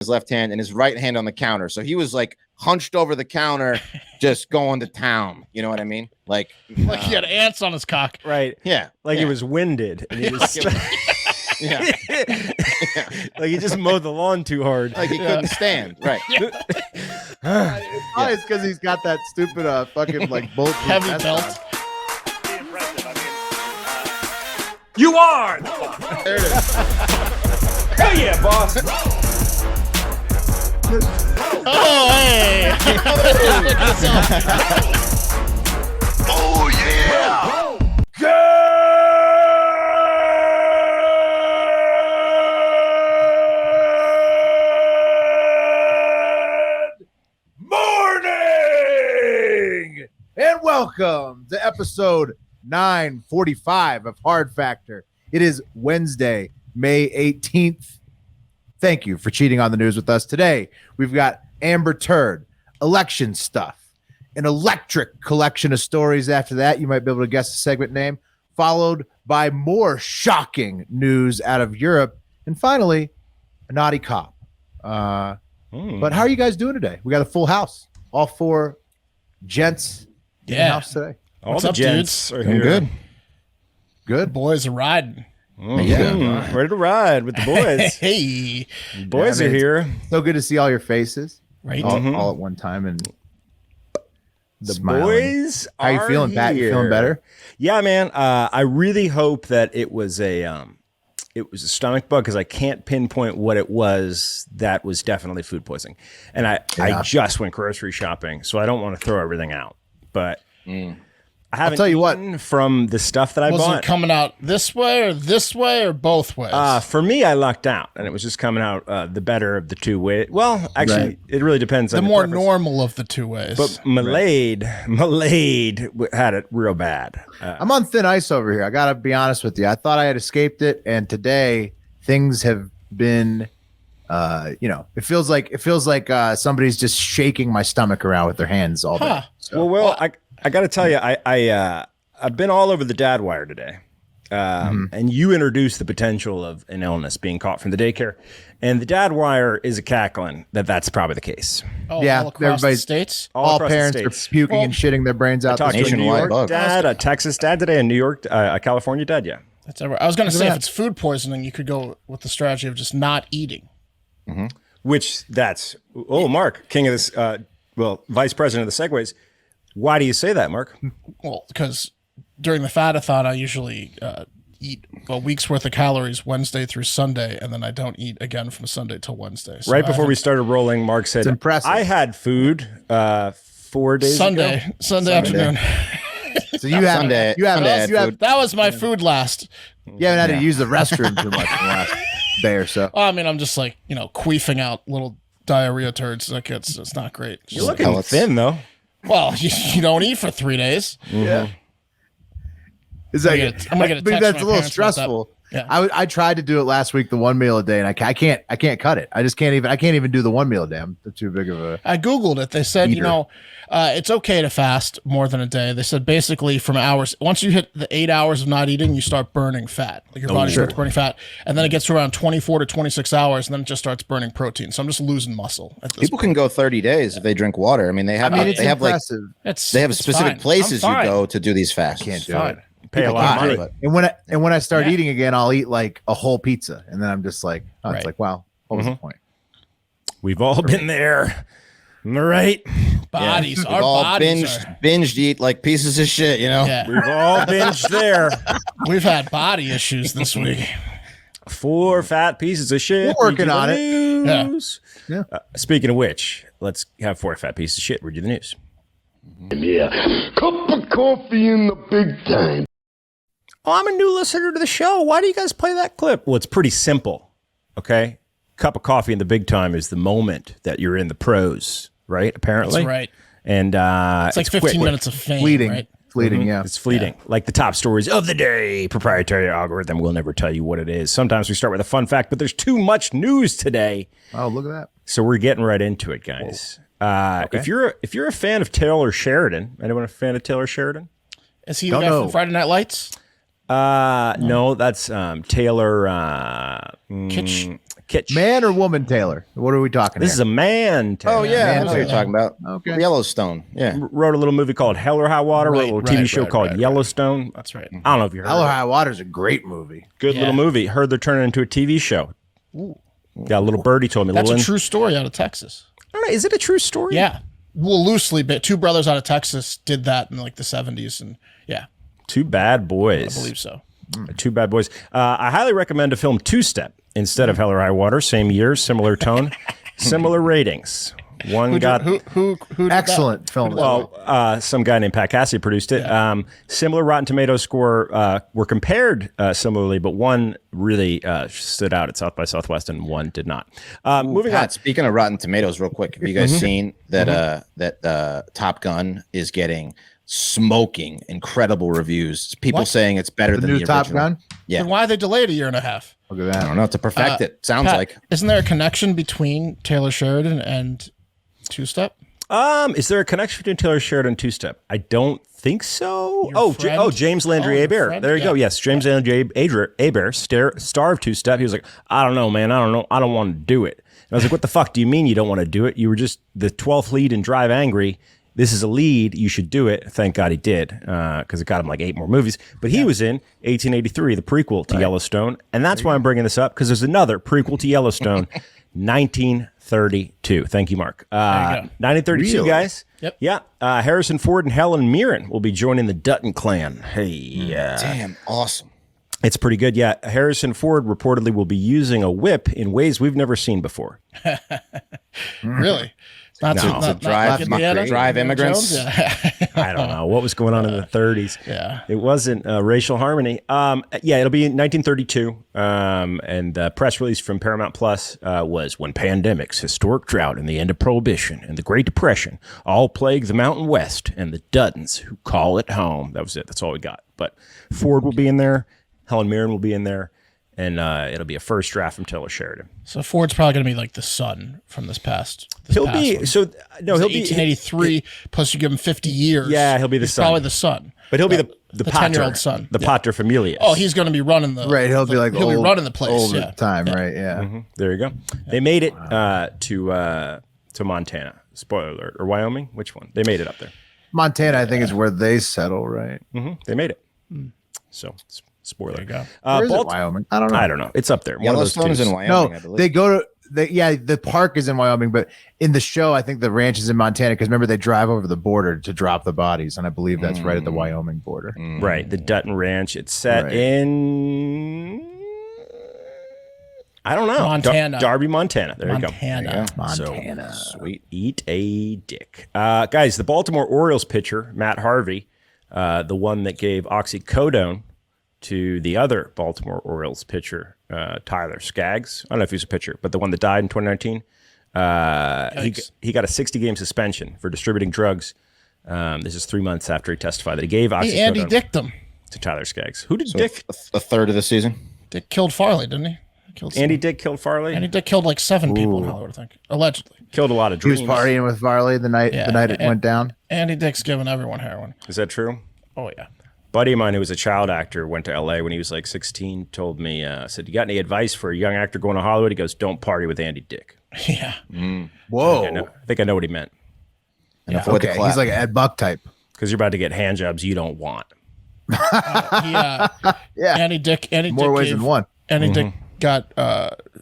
his left hand and his right hand on the counter. So he was like hunched over the counter, just going to town. You know what I mean? Like he had ants on his cock. Right. Yeah. Like he was winded. And he was yeah. Like he just mowed the lawn too hard. Like he couldn't stand. Right. It's because he's got that stupid fucking like bolt heavy belt. You are. There it is. Hell yeah, boss. Oh, hey. Oh yeah. Good morning and welcome to episode 945 of Hard Factor. It is Wednesday, May 18th. Thank you for cheating on the news with us today. We've got Amber Turd, election stuff, an electric collection of stories. After that, you might be able to guess the segment name, followed by more shocking news out of Europe, and finally, a naughty cop. But how are you guys doing today? We got a full house, all four gents in the house today. All the gents are here. Good. Good. Boys are riding. Ready to ride with the boys. Hey. Boys are here. So good to see all your faces, Right. all at one time, and The smiling. boys How you are feeling, Pat? You feeling here. better? Yeah, man. I really hope that it was a stomach bug because I can't pinpoint what it was. That was definitely food poisoning, and I just went grocery shopping, so I don't want to throw everything out. But I haven't tell you what. eaten from the stuff that I Was bought. it coming out this way or both ways? For me, I lucked out, and it was just coming out the better of the two ways. Well, actually, Right. it really depends the on more preference. normal of the two ways. But Malade had it real bad. I'm on thin ice over here. I got to be honest with you. I thought I had escaped it, and today things have been, it feels like somebody's just shaking my stomach around with their hands all day. Huh. So, Well, I got to tell you, I've been all over the dad wire today, and you introduced the potential of an illness being caught from the daycare, and the dad wire is a cackling that's probably the case. all yeah, across the everybody's- states. all across the parents are states. puking and shitting their brains out. Talked to a New nationwide York bug. dad, a Texas dad today, a New York, a California dad. Yeah, That's ever. I was going to say, that. if it's food poisoning, you could go with the strategy of just not eating. which that's Mark, king of this, vice president of the Segways. Why do you say that, Mark? Well, because during the fat-a-thon, I usually eat a week's worth of calories Wednesday through Sunday, and then I don't eat again from Sunday till Wednesday. So Right before we stared rolling, Mark said, impressive. I had food 4 days Sunday ago. afternoon. So you have Sunday- you have Sunday I had you have food. That was my food last. you haven't had to use the restroom too much in the last day or so. Oh, I mean, I'm just like, queefing out little diarrhea turds. Like it's not great. You're looking thin, though. Well, you don't eat for 3 days. Yeah. Is that I'm gonna get a text that's from a my little parents about that. stressful. Yeah. I tried to do it last week, the one meal a day, and I can't cut it. I can't even do the one meal a day. I'm too big of a. I Googled it. They said, Eater. it's okay to fast more than a day. They said basically from hours, once you hit the 8 hours of not eating, you start burning fat. Like your body starts burning fat. And then it gets to around 24 to 26 hours, and then it just starts burning protein. So I'm just losing muscle at this People point. can go 30 days if they drink water. I mean, they have It's they have like impressive. they have It's specific fine. places I'm you fine. go to do these fasts. Can't do Fine. it. Pay a People lot of can money. do it. And when I start eating again, I'll eat like a whole pizza, and then I'm just like, Right. it's like, wow, what was the point? We've all been there. Am I right? Bodies, We've our all bodies are. binged eat like pieces of shit, Yeah. We've all binged there. We've had body issues this week. 4 fat pieces of shit. We're working Read you on the it. news. Yeah. Speaking of which, let's have 4 fat pieces of shit. Read you the news. Yeah. Cup of coffee in the big time. Oh, I'm a new listener to the show. Why do you guys play that clip? Well, it's pretty simple. Okay. Cup of coffee in the big time is the moment that you're in the pros, right? Apparently. That's right. And It's like 15 quick. minutes of fame, Fleeting, right? yeah. It's fleeting. Like the top stories of the day. Proprietary algorithm will never tell you what it is. Sometimes we start with a fun fact, but there's too much news today. Oh, look at that. So we're getting right into it, guys. If you're a fan of Taylor Sheridan, anyone a fan of Taylor Sheridan? Is he the Don't guy know. from Friday Night Lights? No, that's Taylor Kitsch? Kitsch. Man or woman, Taylor? What are we talking This is a man. Taylor. Oh yeah, Man, I know what you're talking about. Okay. Yellowstone. Yeah. Wrote a little movie called Hell or High Water, wrote a little TV show called Yellowstone. That's right. I don't know if you heard Hell or of it. High Water is a great movie. Good little movie. Heard they're turning it into a TV show. Yeah, a little birdie told me. That's a true story out of Texas. I don't know, is it a true story? Yeah. Well, loosely, but two brothers out of Texas did that in like the 70s. And yeah, Two bad boys. I believe so. Two bad boys. I highly recommend to film Two Step instead of Hell or High Water. Same year, similar tone, similar ratings. One got who did Excellent film. well, some guy named Pat Cassie produced it. Similar Rotten Tomatoes score were compared similarly, but one really stood out at South by Southwest, and one did not. Moving on. Pat, speaking of Rotten Tomatoes, real quick, have you guys seen that Top Gun is getting smoking incredible reviews? People saying it's better The than new the Top original. Gun? Yeah, Then why they delayed a year and a half? Look at I that. don't know, to perfect it. Sounds Pat, like. Isn't there a connection between Taylor Sheridan and Two Step? Is there a connection between Taylor Sheridan and Two Step? I don't think so. Your friend? James Landry your Hebert. friend? There you go. Yes, James Landry Hebert, star of Two Step. He was like, I don't know, man. I don't want to do it. And I was like, what the fuck do you mean you don't want to do it? You were just the 12th lead in Drive Angry. This is a lead. You should do it. Thank God he did, because it got him like 8 more movies. But he was in 1883, the prequel to Yellowstone. And that's why I'm bringing this up, because there's another prequel to Yellowstone, 1932. Thank you, Mark. 1932, Really? guys. Yep. Yeah. Harrison Ford and Helen Mirren will be joining the Dutton clan. Hey, Damn, awesome. it's pretty good. Yeah. Harrison Ford reportedly will be using a whip in ways we've never seen before. Really? Not to drive immigrants? Yeah. I don't know what was going on in the 30s. Yeah. It wasn't racial harmony. Yeah, it'll be in 1932. And the press release from Paramount Plus was when pandemics, historic drought, and the end of Prohibition and the Great Depression all plague the Mountain West and the Duttons who call it home. That was it. That's all we got. But Ford will be in there. Helen Mirren will be in there. And it'll be a first draft from Taylor Sheridan. So Ford's probably going to be like the son from this past. He'll past be one. so no. He'll be 1883 plus you give him 50 years. Yeah, he'll be the he's son. Probably the son. But he'll be the the pater, 10-year-old son. the pater familias. Oh, he's going to be running the Right, he'll be like he'll old, be running the place. old Yeah. at the time, right? Yeah. There you go. They made it to Montana. Spoiler alert. Or Wyoming? Which one? They made it up there. Montana, I think, is where they settle, right? They made it. So spoiler. There you go. Where is it, Wyoming? I don't know. I don't know. It's up there. One of those Yellowstone is twos. in Wyoming, No, I believe. they go to the park is in Wyoming, but in the show, I think the ranch is in Montana because remember they drive over the border to drop the bodies, and I believe that's right at the Wyoming border. Right. The Dutton Ranch. It's set Right. in I don't know. Montana. Darby, Montana. There Montana. Montana. So, sweet. Eat a dick. Guys, the Baltimore Orioles pitcher, Matt Harvey, the one that gave oxycodone to the other Baltimore Orioles pitcher, Tyler Skaggs. I don't know if he was a pitcher, but the one that died in 2019. He got a 60-game suspension for distributing drugs. This is 3 months after he testified that he gave oxycodone Hey, Andy dicked him. to Tyler Skaggs. Who did Dick? a third of the season. Dick killed Farley, didn't he? Killed Andy Dick killed Farley? Andy Dick killed like 7 people in Hollywood, I think. Allegedly. Killed a lot of He was dreams. partying with Farley the night it went down. Andy Dick's giving everyone heroin. Is that true? Oh, yeah. Buddy of mine who was a child actor went to LA when he was like 16, told me, said, you got any advice for a young actor going to Hollywood? He goes, don't party with Andy Dick. Yeah. Whoa. I think I know what he meant. And avoid the Okay, clap. he's like an Ed Buck type. Because you're about to get hand jobs you don't want. Yeah. Andy Dick More ways than one. Andy Dick got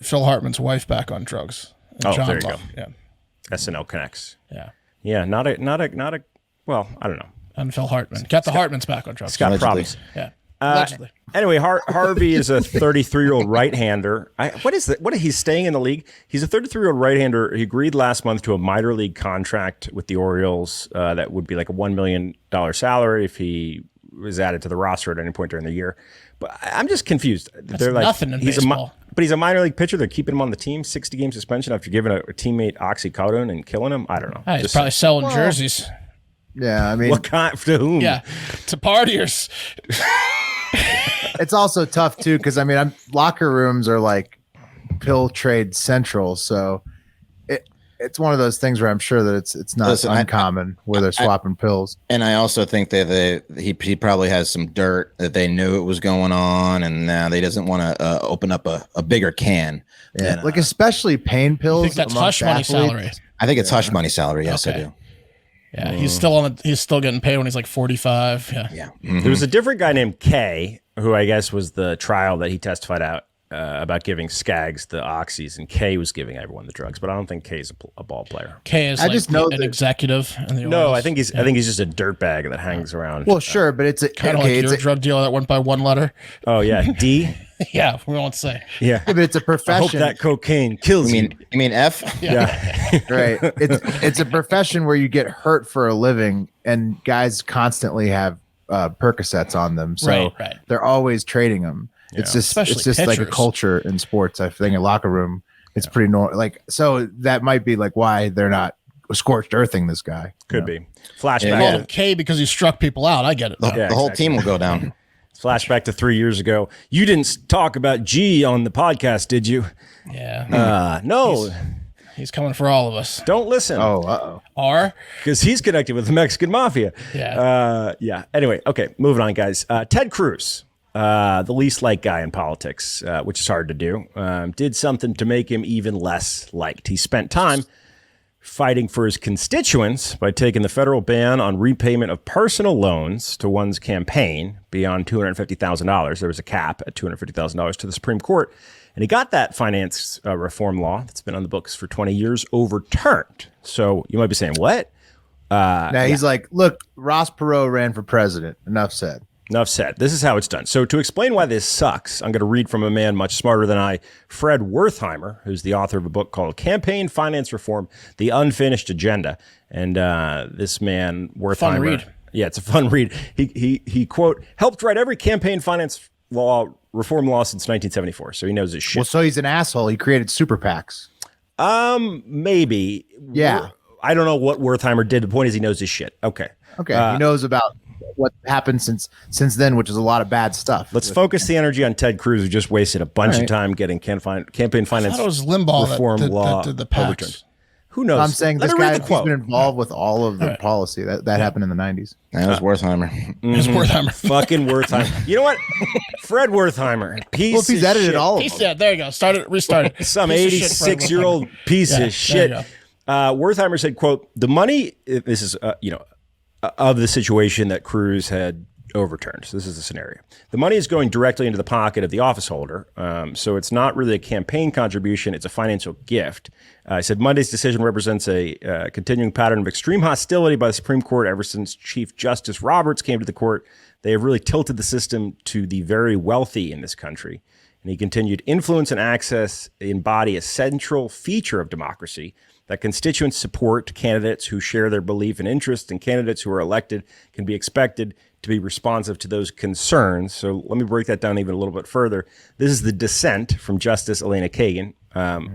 Phil Hartman's wife back on drugs. And Oh, John there you go. Love. Yeah. SNL connects. Yeah. Yeah, not a. Well, I don't know. And Phil Hartman. Got the Hartmans back on drugs. It's got Allegedly. problems. Yeah. Allegedly. Anyway, Harvey is a 33-year-old right-hander. What is that? He's staying in the league? He's a 33-year-old right-hander. He agreed last month to a minor league contract with the Orioles that would be like a $1 million salary if he was added to the roster at any point during the year. But I'm just confused. They're like, nothing in baseball. But he's a minor league pitcher. They're keeping him on the team. 60-game suspension after giving a teammate oxycodone and killing him. I don't know. He's probably selling jerseys. Yeah, I mean, What kind? To whom? Yeah. To partiers. it's also tough too because I mean, locker rooms are like pill trade central, so it's one of those things where I'm sure that it's not uncommon where they're swapping pills. And I also think that he probably has some dirt that they knew it was going on, and now they doesn't want to open up a bigger can. Yeah, than, like especially pain pills. I think that's hush money salary. I think it's hush money salary. Yes, Okay. I do. Yeah, he's still getting paid when he's like 45. Yeah. Yeah. Mm-hmm. There was a different guy named Kay, who I guess was the trial that he testified out about giving Skaggs the oxys, and Kay was giving everyone the drugs. But I don't think Kay's a ball player. Kay is an executive. In the No, office. I think he's just a dirtbag that hangs around. Well, sure, but it's kind of like your drug dealer that went by one letter. Oh yeah, D. Yeah, we won't say. Yeah, but it's a I hope profession. that cocaine kills you. You mean F? Yeah. Right. It's a profession where you get hurt for a living, and guys constantly have Percocets on them, so Right. they're always trading them. It's just like a culture in sports. I think in locker room, it's pretty normal. Like, so that might be like why they're not scorched earthing this guy. Could be. Flashback. Called him K because he struck people out. I get it. The whole team will go down. Flashback to 3 years ago. You didn't talk about G on the podcast, did you? Yeah. No. He's coming for all of us. Don't listen. Oh, R. Because he's connected with the Mexican mafia. Yeah. Yeah. Anyway, okay, moving on, guys. Ted Cruz, the least liked guy in politics, which is hard to do, did something to make him even less liked. He spent time fighting for his constituents by taking the federal ban on repayment of personal loans to one's campaign beyond $250,000. There was a cap at $250,000 to the Supreme Court. And he got that finance reform law that's been on the books for 20 years overturned. So you might be saying, what? now he's like, look, Ross Perot ran for president. Enough said. Enough said. This is how it's done. So to explain why this sucks, I'm going to read from a man much smarter than I, Fred Wertheimer, who's the author of a book called Campaign Finance Reform, The Unfinished Agenda. And this man, Wertheimer. Fun read. Yeah, it's a fun read. He quote, helped write every campaign finance reform law since 1974. So he knows his shit. Well, so he's an asshole. He created super PACs. Maybe. Yeah. I don't know what Wertheimer did. The point is he knows his shit. Okay. Okay. He knows about what happened since then, which is a lot of bad stuff. Let's focus the energy on Ted Cruz, who just wasted a bunch of time getting campaign finance I thought it was Limbaugh reform law that did the overturned. PACs. Who knows? I'm saying Let this me read guy the has quote. been involved with all of the policy that happened in the 90s. That was Wertheimer. It's Wertheimer. Fucking Wertheimer. You know what? Fred Wertheimer. Piece Well, if he's of edited shit. all of them. Yeah, there you go. Restart it. Some Piece of shit, Fred 86-year-old Wertheimer. piece Yeah, of shit. there you Wertheimer said, quote, the money, this is, of the situation that Cruz had overturned. So this is the scenario. The money is going directly into the pocket of the office holder. So it's not really a campaign contribution. It's a financial gift. I said Monday's decision represents a continuing pattern of extreme hostility by the Supreme Court ever since Chief Justice Roberts came to the court. They have really tilted the system to the very wealthy in this country. And he continued, influence and access embody a central feature of democracy that constituents support candidates who share their belief and interest, and candidates who are elected can be expected to be responsive to those concerns. So let me break that down even a little bit further. This is the dissent from Justice Elena Kagan,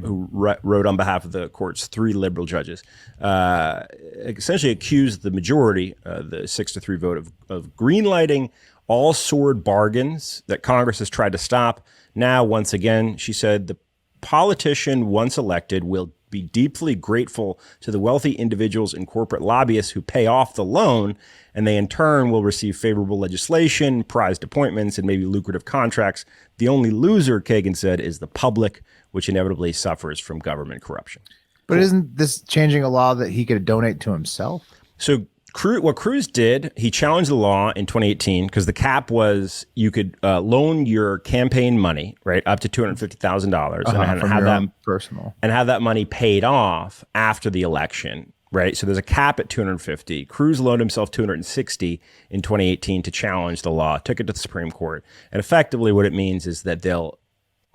who wrote on behalf of the court's 3 liberal judges, essentially accused the majority, the 6-3 vote, of greenlighting all sword bargains that Congress has tried to stop. Now, once again, she said, the politician once elected will be deeply grateful to the wealthy individuals and corporate lobbyists who pay off the loan, and they in turn will receive favorable legislation, prized appointments, and maybe lucrative contracts. The only loser, Kagan said, is the public, which inevitably suffers from government corruption. But isn't this changing a law that he could donate to himself? So what Cruz did, he challenged the law in 2018 because the cap was you could loan your campaign money, right, up to $250,000 and from have your that own personal, and have that money paid off after the election, right? So there's a cap at 250. Cruz loaned himself 260 in 2018 to challenge the law, took it to the Supreme Court, and effectively what it means is that they'll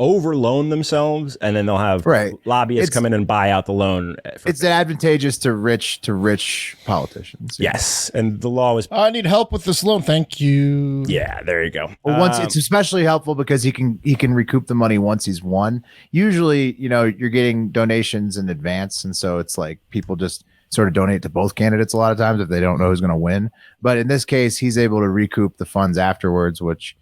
overloan themselves, and then they'll have lobbyists come in and buy out the loan. It's advantageous to rich politicians. Yes, and the law was. I need help with this loan. Thank you. Yeah, there you go. Well, once it's especially helpful because he can recoup the money once he's won. Usually, you're getting donations in advance, and so it's like people just sort of donate to both candidates a lot of times if they don't know who's going to win. But in this case, he's able to recoup the funds afterwards, which,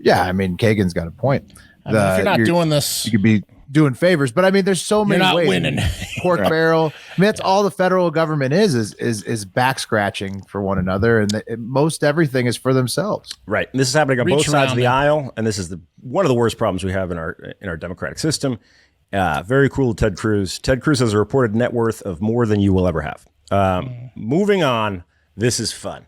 yeah, I mean, Kagan's got a point. I mean, if you're not doing this, you could be doing favors, but I mean, there's so many not ways. winning. Pork barrel. I mean, that's all the federal government is back scratching for one another, and most everything is for themselves. Right. And this is happening on Reach both sides of the around aisle, and this is one of the worst problems we have in our democratic system. Very cool, Ted Cruz. Ted Cruz has a reported net worth of more than you will ever have. Moving on. This is fun.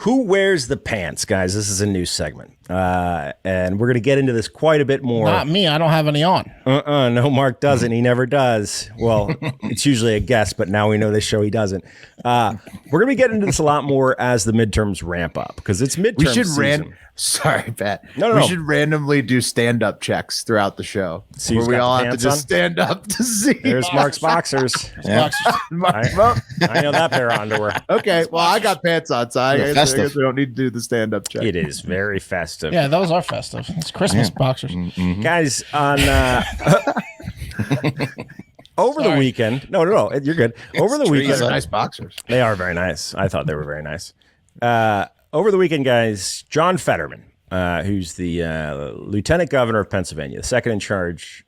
Who wears the pants, guys? This is a new segment. And we're going to get into this quite a bit more. Not me. I don't have any on. No, Mark doesn't. He never does. Well, it's usually a guess, but now we know this show he doesn't. We're going to be getting into this a lot more as the midterms ramp up because it's midterm season. Sorry, Pat. No. We should randomly do stand-up checks throughout the show See where who's we got all the have to pants just on? stand up to see. There's Mark's boxers. Boxers. I know that pair of underwear. Okay, well, I got pants on, so I guess festive. we don't need to do the stand-up check. It is very festive. Yeah, those are festive. It's Christmas boxers. Guys, on over the weekend. No, you're good. Over the These weekend, are nice boxers. they are very nice. I thought they were very nice. Over the weekend, guys, John Fetterman, who's the lieutenant governor of Pennsylvania, the second in charge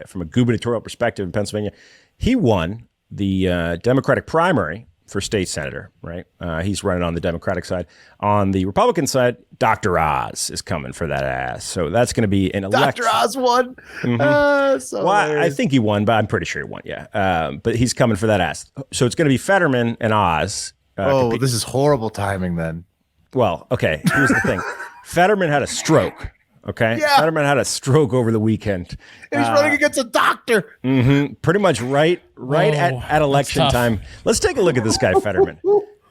from a gubernatorial perspective in Pennsylvania, he won the Democratic primary for state senator, right? He's running on the Democratic side. On the Republican side, Dr. Oz is coming for that ass. So that's going to be an election. Dr. Oz won. Well, I think he won, but I'm pretty sure he won, yeah. But he's coming for that ass. So it's going to be Fetterman and Oz. This is horrible timing then. Well, okay, here's the thing. Fetterman had a stroke, okay? Yeah. Fetterman had a stroke over the weekend. And he's running against a doctor. Pretty much right at election tough. time. Let's take a look at this guy, Fetterman.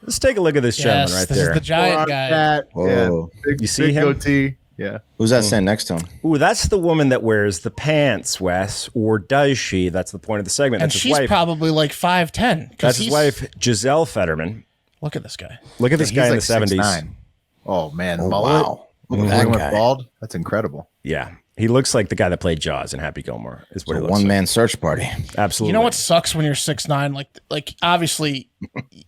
Let's take a look at this gentleman Yes, right this there. is the giant guy. Pat. Yeah, Whoa. big, You see big him? goatee. Yeah. Who's that standing next to him? Ooh, that's the woman that wears the pants, Wes. Or does she? That's the point of the segment. And That's his she's wife. probably like 5'10". That's his wife, Giselle Fetterman. Look at this guy. Look at this guy in the 70s. 6'9". Oh man, Oh, mullet. wow. Look Look at at that that guy. guy. Bald. That's incredible. Yeah. He looks like the guy that played Jaws in Happy Gilmore, is what he A looks one-man search party. like. Absolutely. You know what sucks when you're 6'9"? Like obviously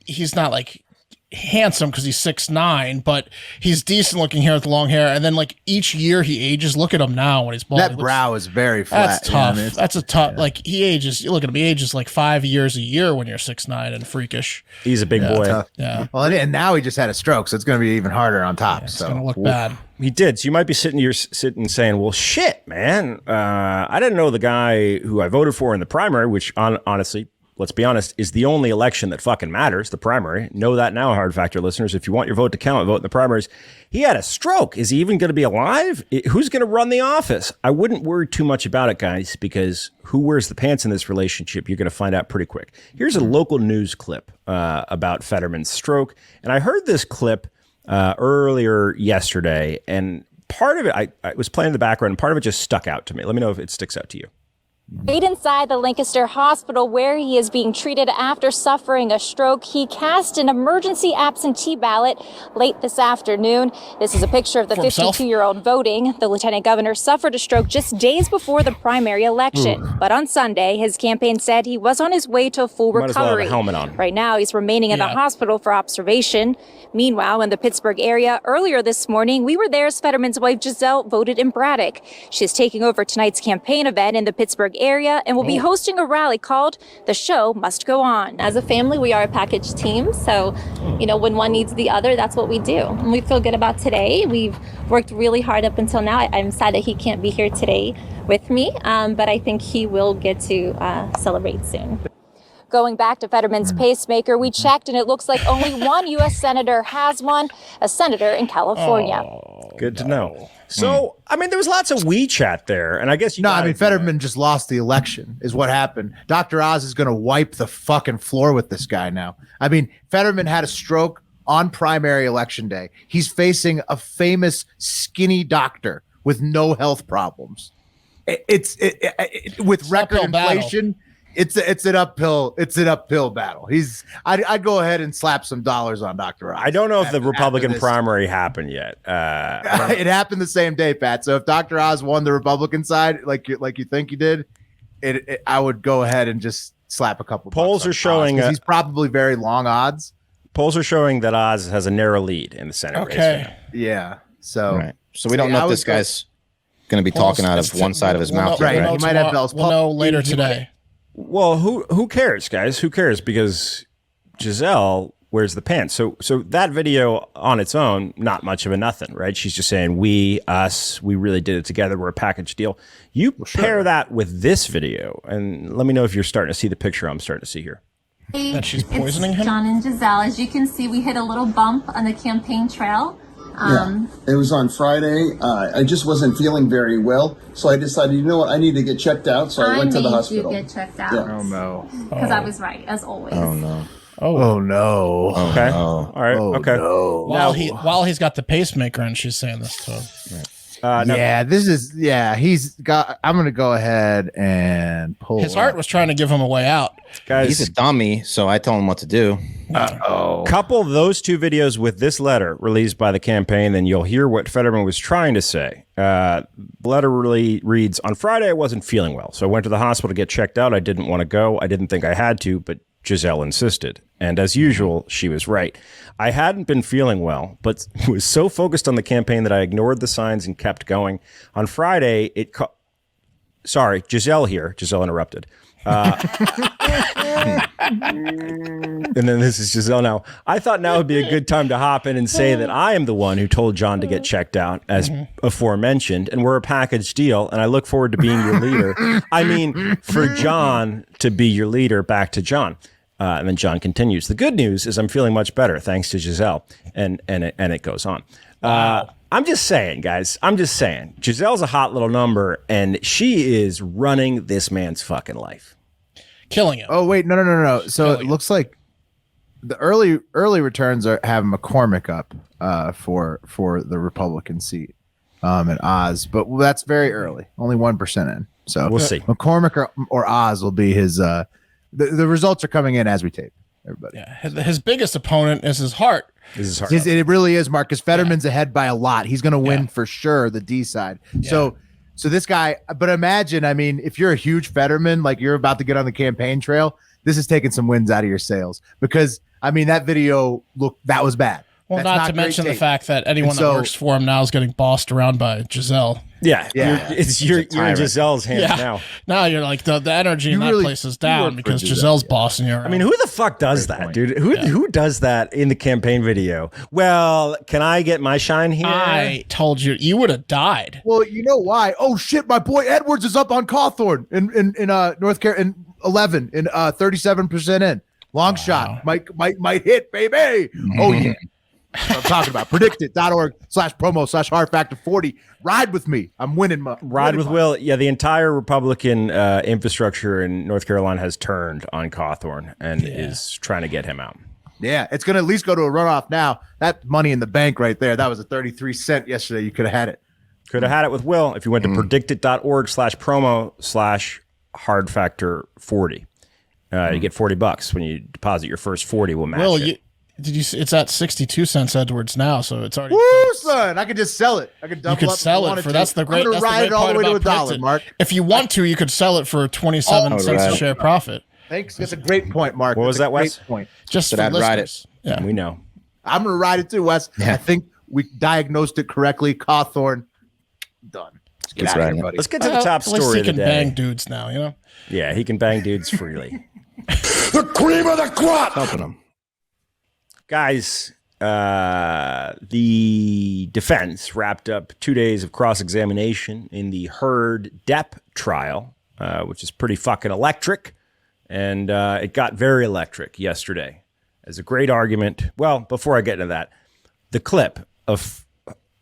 he's not like handsome because he's 6'9", but he's decent looking hair with long hair. And then like each year he ages. Look at him now when he's bald. That brow is very flat. That's you know what I tough. mean? It's- That's a tough. Like he ages. You look at him. He ages like 5 years a year when you're 6'9" and freakish. He's a big boy. tough. Yeah, Well, and now he just had a stroke, so it's going to be even harder on top. it's so gonna look bad. He did. So you might be sitting saying, well, shit, man. I didn't know the guy who I voted for in the primary, which honestly, let's be honest, is the only election that fucking matters, the primary. Know that now, Hard Factor listeners. If you want your vote to count, vote in the primaries. He had a stroke. Is he even going to be alive? Who's going to run the office? I wouldn't worry too much about it, guys, because who wears the pants in this relationship, you're going to find out pretty quick. Here's a local news clip about Fetterman's stroke. And I heard this clip earlier yesterday, and part of it, I was playing in the background, and part of it just stuck out to me. Let me know if it sticks out to you. Right inside the Lancaster Hospital where he is being treated after suffering a stroke, he cast an emergency absentee ballot late this afternoon. This is a picture of the 52-year-old voting. The lieutenant governor suffered a stroke just days before the primary election. But on Sunday, his campaign said he was on his way to full Might as well have a recovery. helmet on. Right now, he's remaining in the hospital for observation. Meanwhile, in the Pittsburgh area, earlier this morning, we were there as Fetterman's wife, Giselle, voted in Braddock. She's taking over tonight's campaign event in the Pittsburgh area and will be hosting a rally called The Show Must Go On. As a family, we are a package team. So, you know, when one needs the other, that's what we do. And we feel good about today. We've worked really hard up until now. I'm sad that he can't be here today with me, but I think he will get to celebrate soon. Going back to Fetterman's pacemaker, we checked and it looks like only one U.S. senator has one, a senator in California. Good to know. So, I mean, there was lots of WeChat there, and I guess No, I mean, Fetterman just lost the election is what happened. Dr. Oz is going to wipe the fucking floor with this guy now. I mean, Fetterman had a stroke on primary election day. He's facing a famous skinny doctor with no health problems. With record uphill battle. inflation, it's an uphill battle. I'd go ahead and slap some dollars on Dr. Oz. I don't know if the after Republican this. primary happened yet. It happened the same day, Pat. So if Dr. Oz won the Republican side, like you think he did, I would go ahead and just slap a couple. Polls bucks on are showing Oz, 'cause he's probably very long odds. Polls are showing that Oz has a narrow lead in the Senate race. Okay. Yeah. So Right. So we don't know if this guy's going to be talking out of one side of his mouth. Right. We'll He might have Bell's We'll know later he today. Well, who cares, guys? Who cares? Because Giselle wears the pants. So that video on its own, not much of a nothing, right? She's just saying, we really did it together. We're a package deal. You pair that with this video, and let me know if you're starting to see the picture I'm starting to see here. That she's poisoning him? John and Giselle. As you can see, we hit a little bump on the campaign trail. It was on Friday. I just wasn't feeling very well, so I decided, you know what, I need to get checked out. So I went to the hospital. You get checked out. Yeah. Oh no. Because I was right, as always. Oh no. Oh no. Okay. no. All right. Oh, okay. no. While he's got the pacemaker and she's saying this to him. I'm gonna go ahead and pull. His heart was trying to give him a way out. Guys, He's a dummy, so I tell him what to do. couple those two videos with this letter released by the campaign, then you'll hear what Fetterman was trying to say. The letter really reads, on Friday, I wasn't feeling well, so I went to the hospital to get checked out. I didn't want to go. I didn't think I had to, but Giselle insisted. And as usual, she was right. I hadn't been feeling well, but was so focused on the campaign that I ignored the signs and kept going. On Friday, sorry, Giselle here. Giselle interrupted. And then this is Giselle now. I thought now would be a good time to hop in and say that I am the one who told John to get checked out, as aforementioned, and we're a package deal, and I look forward to being your leader. I mean, for John to be your leader, back to John. And then John continues. The good news is I'm feeling much better, thanks to Giselle. And it goes on. I'm just saying, guys. I'm just saying. Giselle's a hot little number, and she is running this man's fucking life. Killing him. Oh wait, no. So it looks like the early returns have McCormick up for the Republican seat in Oz, but that's very early, only 1% in. So We'll see. McCormick or Oz will be his. The results are coming in as we tape. Everybody. Yeah, his biggest opponent is his heart. It really is, Marcus. Fetterman's ahead by a lot. He's going to win for sure, the D side. Yeah. So this guy, but imagine, I mean, if you're a huge Fetterman, like you're about to get on the campaign trail, this is taking some wins out of your sails, because I mean, that video, that was bad. Well, not to mention the fact that anyone that works for him now is getting bossed around by Giselle. Yeah. You're in Giselle's hands now. Now you're like the energy in that place is down because Giselle's bossing you around. I mean, who the fuck does that, dude? Who does that in the campaign video? Well, can I get my shine here? I told you would have died. Well, you know why? Oh shit, my boy Edwards is up on Cawthorn in North Carolina in 11 in 37% in. Long shot. Might hit, baby. Oh yeah. I'm talking about predictit.org/promo/hardfactor40. Ride with me. I'm winning. Ride with Will. Yeah, the entire Republican infrastructure in North Carolina has turned on Cawthorn and is trying to get him out. Yeah, it's going to at least go to a runoff now. That money in the bank right there, that was a 33-cent yesterday. You could have had it. Could have had it with Will if you went to predictit.org/promo/hardfactor40. You get $40 when you deposit your first 40. We'll match it. Did you see, it's at 62 cents Edwards now, so it's already. Woo, son! I could just sell it. I could double up. You could sell it for that's the great. I'm gonna ride it all the way to $1, Mark. If you want to, you could sell it for 27 cents a share profit. Thanks. That's a great point, Mark. What was that, Wes? Point. Just for listeners. Ride it. Yeah, we know. I'm gonna ride it too, Wes. Yeah. I think we diagnosed it correctly. Cawthorn, done. Let's get out of here, buddy. Let's get to the top story of the day. He can bang dudes now, you know. Yeah, he can bang dudes freely. The cream of the crop. Helping him. Guys, the defense wrapped up 2 days of cross-examination in the Heard Depp trial, which is pretty fucking electric. And it got very electric yesterday. As a great argument. Well, before I get into that, the clip of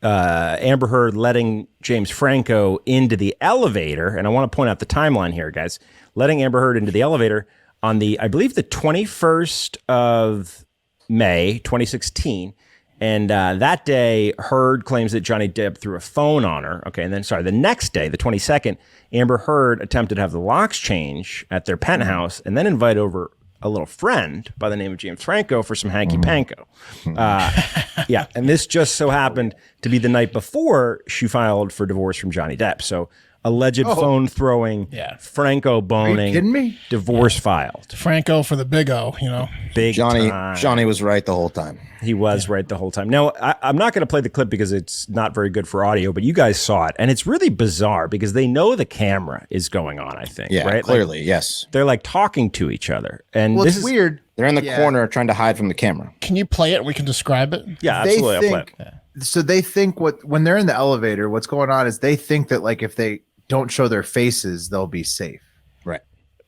Amber Heard letting James Franco into the elevator, and I want to point out the timeline here, guys, letting Amber Heard into the elevator on I believe the 21st of May 2016, and that day Heard claims that Johnny Depp threw a phone on her. Okay, and then the next day, the 22nd, Amber Heard attempted to have the locks change at their penthouse, and then invite over a little friend by the name of James Franco for some hanky panko. And this just so happened to be the night before she filed for divorce from Johnny Depp. So alleged phone throwing, Franco boning. Are you kidding me? Divorce filed. Franco for the big O, you know. Big Johnny. time. Johnny was right the whole time. He was right the whole time. Now, I'm not going to play the clip because it's not very good for audio, but you guys saw it. And it's really bizarre because they know the camera is going on, I think. Yeah, right? clearly, like, yes. They're like talking to each other. And Well, this it's is weird. They're in the corner trying to hide from the camera. Can you play it and we can describe it? Yeah, absolutely. I'll play it. So they think when they're in the elevator, what's going on is they think that like if they don't show their faces, they'll be safe. Right.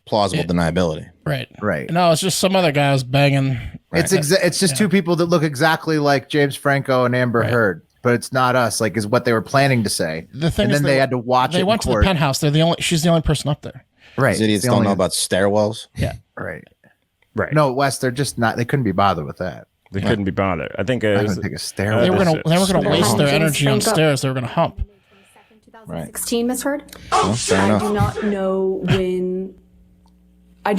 Plausible deniability. Right. Right. No, it's just some other guys banging. It's just two people that look exactly like James Franco and Amber Heard, but it's not us. Like is what they were planning to say. The thing and is then they had to watch it. They went to the penthouse. She's the only person up there. Right. These idiots don't know about stairwells. Yeah. Right. Right. No, Wes, they're just not. They couldn't be bothered with that. They couldn't be bothered. I think I don't think a stairwell. They were gonna waste their energy on stairs. They were gonna hump. Right. 2016, Miss Heard. Well, fair I enough. do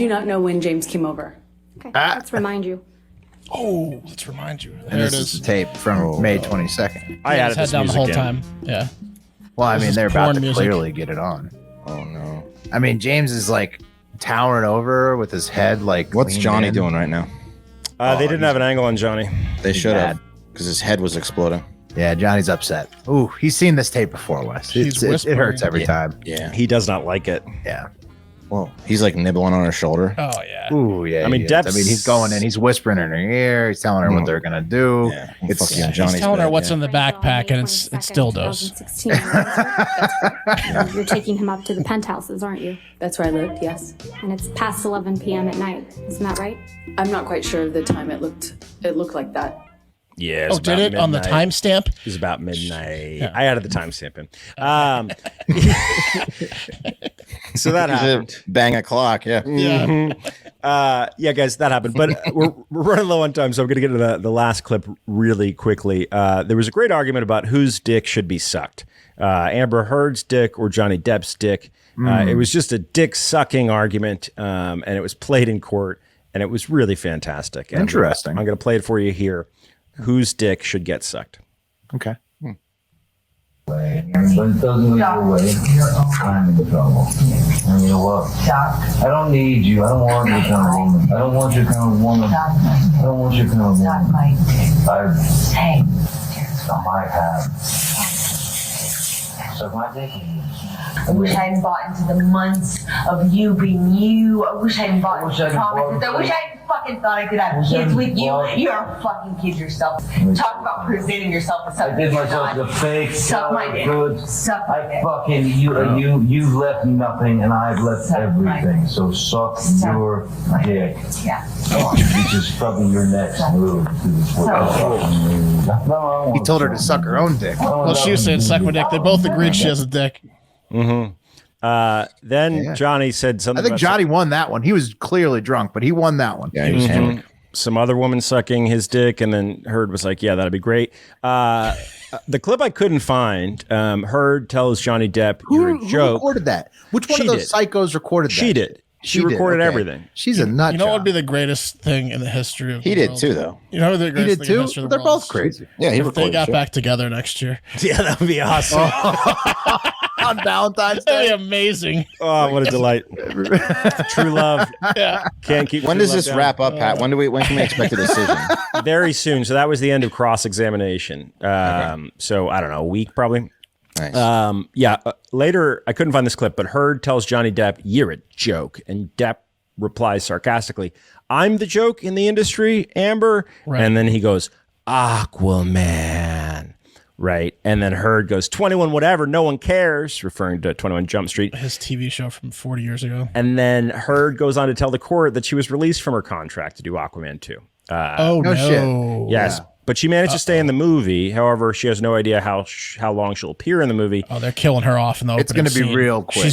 not know when James came over. Okay, let's remind you. Oh, let's remind you. And There it this is is. the tape from May 22nd. I His added head this down the music whole in. time. Yeah. Well, I This mean, is they're about porn to music. clearly get it on. Oh no. I mean, James is like towering over with his head like. What's leaned Johnny in. doing right now? They didn't have an angle on Johnny. They should bad. have, because his head was exploding. Yeah, Johnny's upset. Ooh, he's seen this tape before, Wes. He's It whispering. hurts every time. Yeah. He does not like it. Yeah. Whoa. He's like nibbling on her shoulder. Oh yeah. Ooh, yeah. I mean, he is. Depp's- I mean, he's going in. He's whispering in her ear. He's telling her what they're gonna do. Yeah. It's Fuck you, He's Johnny's telling her bed, what's yeah. in the backpack, and it's dildos. 2016. You're taking him up to the penthouses, aren't you? That's where I lived, yes. And it's past 11 p.m. at night. Isn't that right? I'm not quite sure of the time it looked like that. Yeah. Oh, did it on the timestamp? It was about midnight. I added the timestamp in. So that happened. Bang a clock. Yeah. Yeah. Yeah, guys, that happened. But we're running low on time, so I'm going to get into the last clip really quickly. There was a great argument about whose dick should be sucked. Amber Heard's dick or Johnny Depp's dick. It was just a dick sucking argument, and it was played in court, and it was really fantastic. And Interesting. I'm going to play it for you here. Whose dick should get sucked? Okay. When it doesn't go your way, I'm in trouble. And you know what? I don't need you. I don't want your kind of woman. I don't want your kind of woman. I don't want your kind of woman. I might have. Suck my dick. I wish I hadn't bought into the months of you being you. I wish I hadn't bought into the promises. I wish I hadn't fucking thought I could have kids with you. You're a fucking kid yourself. Talk about presenting yourself as I something did you're myself not. the fake. Suck my dick. Good. Suck my I dick. fucking you've left nothing and I've left everything. So suck your dick. Yeah. Which is probably your next move. He told her to suck her own dick. Well, she was saying suck my dick. They both agreed she has a dick. Then Johnny said something. I think about Johnny won that one. He was clearly drunk, but he won that one. Yeah, he was hammered. some other woman sucking his dick, and then Heard was like, "Yeah, that'd be great." The clip I couldn't find. Heard tells Johnny Depp, "You're a Who joke." recorded that? Which one She of those did. psychos recorded that? She did. She did, recorded okay. everything. She's a nut You know what job. would be the greatest thing in the history of He the did world? too, though. You know what the He greatest did thing in the too? history of the They're world both is? crazy. Yeah, he If they recorded got shit. back together next year. Yeah, that would be awesome. On Valentine's That'd Day. be amazing. Oh, what a delight! True love. Yeah. Can't keep. When true does love this down. wrap up, Pat? When can we expect a decision? Very soon. So that was the end of cross-examination. So I don't know, a week probably. Nice. Later, I couldn't find this clip, but Heard tells Johnny Depp, "You're a joke," and Depp replies sarcastically, "I'm the joke in the industry, Amber." Right. And then he goes, "Aquaman." Right. And then Heard goes, 21 whatever, no one cares, referring to 21 Jump Street. His TV show from 40 years ago. And then Heard goes on to tell the court that she was released from her contract to do Aquaman 2. Oh, no no. shit. Yes. But she managed to stay in the movie. However, she has no idea how long she'll appear in the movie. Oh, they're killing her off in the opening It's gonna be scene. real quick.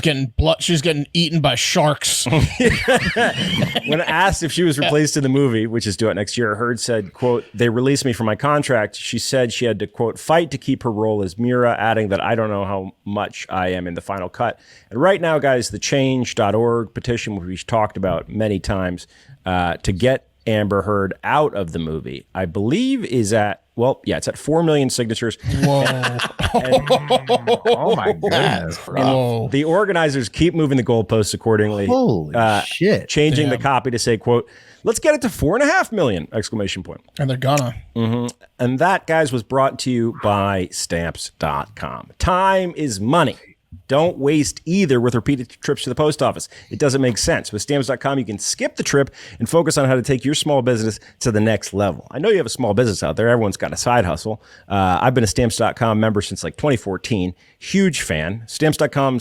She's getting eaten by sharks. When asked if she was replaced in the movie, which is due out next year, Heard said, quote, "They released me from my contract." She said she had to, quote, "fight to keep her role as Mira," adding that, "I don't know how much I am in the final cut." And right now, guys, the change.org petition, which we've talked about many times, to get Amber Heard out of the movie, I believe is at well, yeah, it's at 4 million signatures. Whoa. Oh my goodness, bro. The organizers keep moving the goalposts accordingly. Holy shit. Changing the copy to say, quote, let's get it to 4.5 million, exclamation point. And they're gonna. And that, guys, was brought to you by Stamps.com. Time is money. Don't waste either with repeated trips to the post office. It doesn't make sense. With Stamps.com, you can skip the trip and focus on how to take your small business to the next level. I know you have a small business out there. Everyone's got a side hustle. I've been a Stamps.com member since like 2014. Huge fan. Stamps.com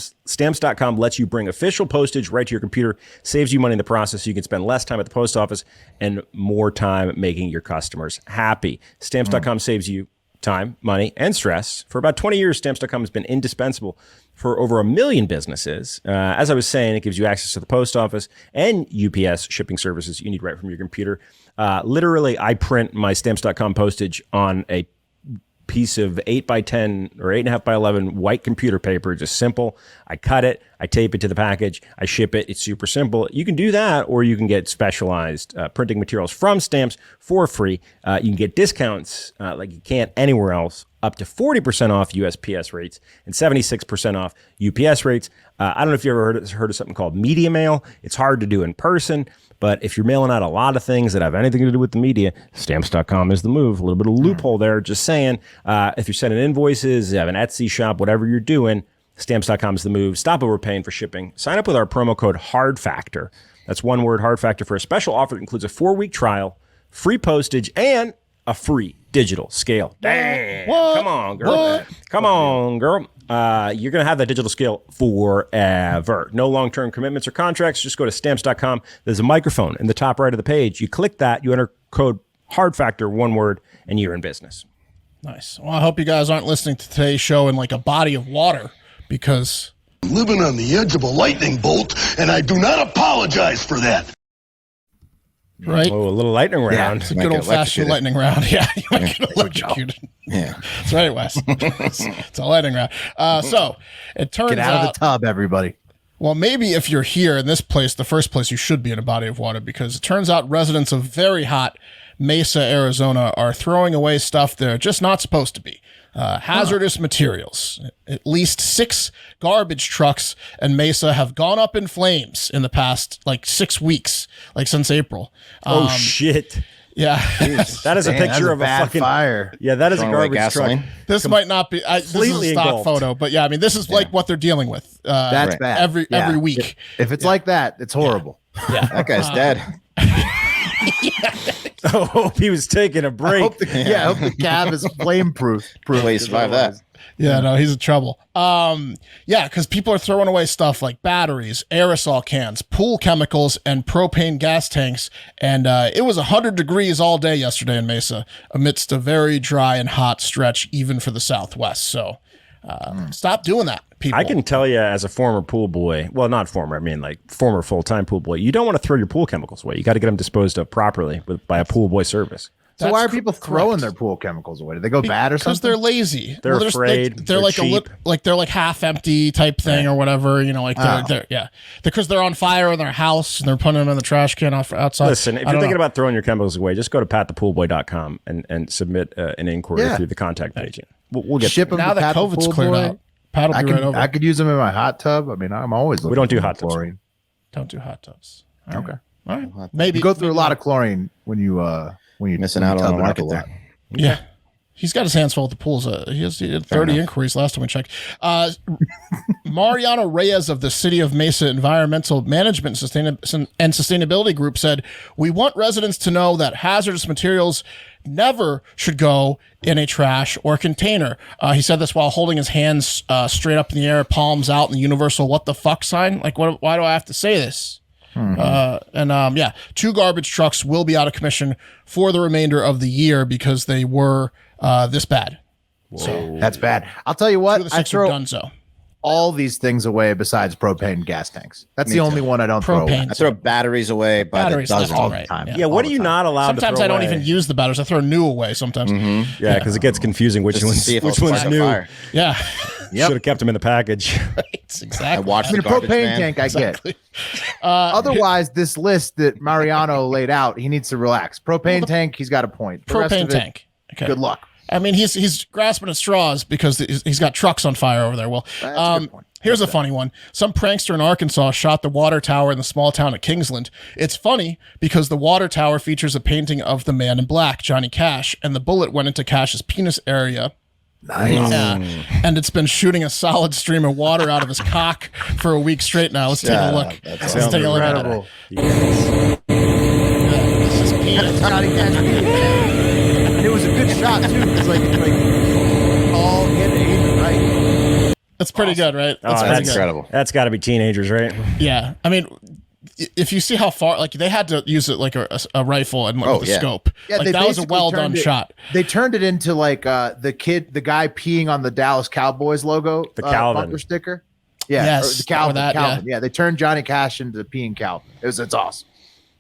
lets you bring official postage right to your computer, saves you money in the process so you can spend less time at the post office and more time making your customers happy. Stamps.com saves you time, money, and stress. For about 20 years, Stamps.com has been indispensable for over 1 million businesses. As I was saying, it gives you access to the post office and UPS shipping services you need right from your computer. Literally, I print my Stamps.com postage on a piece of 8x10 or 8.5x11 white computer paper, just simple. I cut it, I tape it to the package, I ship it. It's super simple. You can do that, or you can get specialized printing materials from Stamps for free. You can get discounts like you can't anywhere else, up to 40% off USPS rates and 76% off UPS rates. I don't know if you ever heard of something called media mail. It's hard to do in person, but if you're mailing out a lot of things that have anything to do with the media, Stamps.com is the move. A little bit of loophole there, just saying. If you're sending invoices, you have an Etsy shop, whatever you're doing, Stamps.com is the move. Stop overpaying for shipping. Sign up with our promo code HARDFACTOR. That's one word, HARDFACTOR, for a special offer that includes a 4-week trial, free postage, and a free digital scale. Damn. What? Come on, girl. What? Come on, girl. You're going to have that digital scale forever. No long-term commitments or contracts. Just go to Stamps.com. There's a microphone in the top right of the page. You click that, you enter code HARDFACTOR, one word, and you're in business. Nice. Well, I hope you guys aren't listening to today's show in like a body of water, because I'm living on the edge of a lightning bolt, and I do not apologize for that. right? Oh, a little lightning round. It's a good old-fashioned lightning round. Yeah, you might get electrocuted. Yeah. That's right, Wes. It's a lightning round. So it turns out... Get out of the tub, everybody. Well, maybe if you're here in this place, the first place you should be in a body of water, because it turns out residents of very hot Mesa, Arizona are throwing away stuff they're just not supposed to be. Hazardous materials. At least 6 garbage trucks in Mesa have gone up in flames in the past, 6 weeks, since April. Oh, shit. Yeah. That is a picture of a fucking fire. Yeah, that is a garbage truck. This might not be this is a stock photo, but yeah, I mean, this is like what they're dealing with. That's bad. Every week. If it's like that, it's horrible. Yeah. That guy's dead. I hope he was taking a break. I hope the cab is flame proof. Way to survive that. Yeah, no, he's in trouble. Yeah, because people are throwing away stuff like batteries, aerosol cans, pool chemicals, and propane gas tanks. And it was 100 degrees all day yesterday in Mesa, amidst a very dry and hot stretch, even for the Southwest. So stop doing that, people. I can tell you, as a former pool boy, well, not former, I mean former full-time pool boy, you don't want to throw your pool chemicals away. You got to get them disposed of properly by a pool boy service. So why are people throwing their pool chemicals away? Do they go bad or something? Because they're lazy. They're afraid. They're like cheap. they're like half empty type thing or whatever. They're because they're on fire in their house and they're putting them in the trash can outside. Listen, if you're thinking about throwing your chemicals away, just go to patthepoolboy.com and submit an inquiry through the contact page. We'll get ship them now that COVID's cleared out. Pat will be right over. I could use them in my hot tub. I mean, I'm always looking. We don't do hot tubs. Chlorine. Don't do hot tubs. Okay. All right. Maybe you go through a lot of chlorine when you're missing out on the market there. Yeah. He's and his hands full with the pools. He had 30 inquiries last time we checked. Mariano Reyes of the City of Mesa Environmental Management and Sustainability Group said, "We want residents to know that hazardous materials never should go in a trash or container." He said this while holding his hands straight up in the air, palms out, in the universal "what the fuck" sign. Why do I have to say this? 2 garbage trucks will be out of commission for the remainder of the year because they were this bad. So that's bad. I'll tell you what, I throw all these things away besides propane gas tanks. That's the only one I don't throw away. I throw batteries away by the dozen all the time. Yeah, what are you not allowed to throw away? Sometimes I don't even use the batteries. I throw new away sometimes. Mm-hmm. Yeah, because it gets confusing which one's new. Fire. Yeah. Should have kept them in the package. Right, exactly. The propane tank I get. Otherwise, this list that Mariano laid out, he needs to relax. Propane tank, he's got a point. Propane tank. Okay. Good luck. I mean, he's grasping at straws because he's got trucks on fire over there. Well, here's a funny one. Some prankster in Arkansas shot the water tower in the small town of Kingsland. It's funny because the water tower features a painting of the man in black, Johnny Cash, and the bullet went into Cash's penis area. Nice. And it's been shooting a solid stream of water out of his cock for a week straight now. Let's take a look. Let's take a look at it. This is penis. Johnny Cash. And it was a good shot too. It's like all hit aim right. That's pretty good, right? That's incredible. That's got to be teenagers, right? Yeah, I mean, if you see how far, like they had to use it like a rifle and with a scope. Yeah, like, that was a well done shot. They turned it into like the guy peeing on the Dallas Cowboys logo, the Calvin bumper sticker. Yeah, yes, the Calvin. that, Calvin. Yeah, they turned Johnny Cash into the peeing Calvin. It's awesome.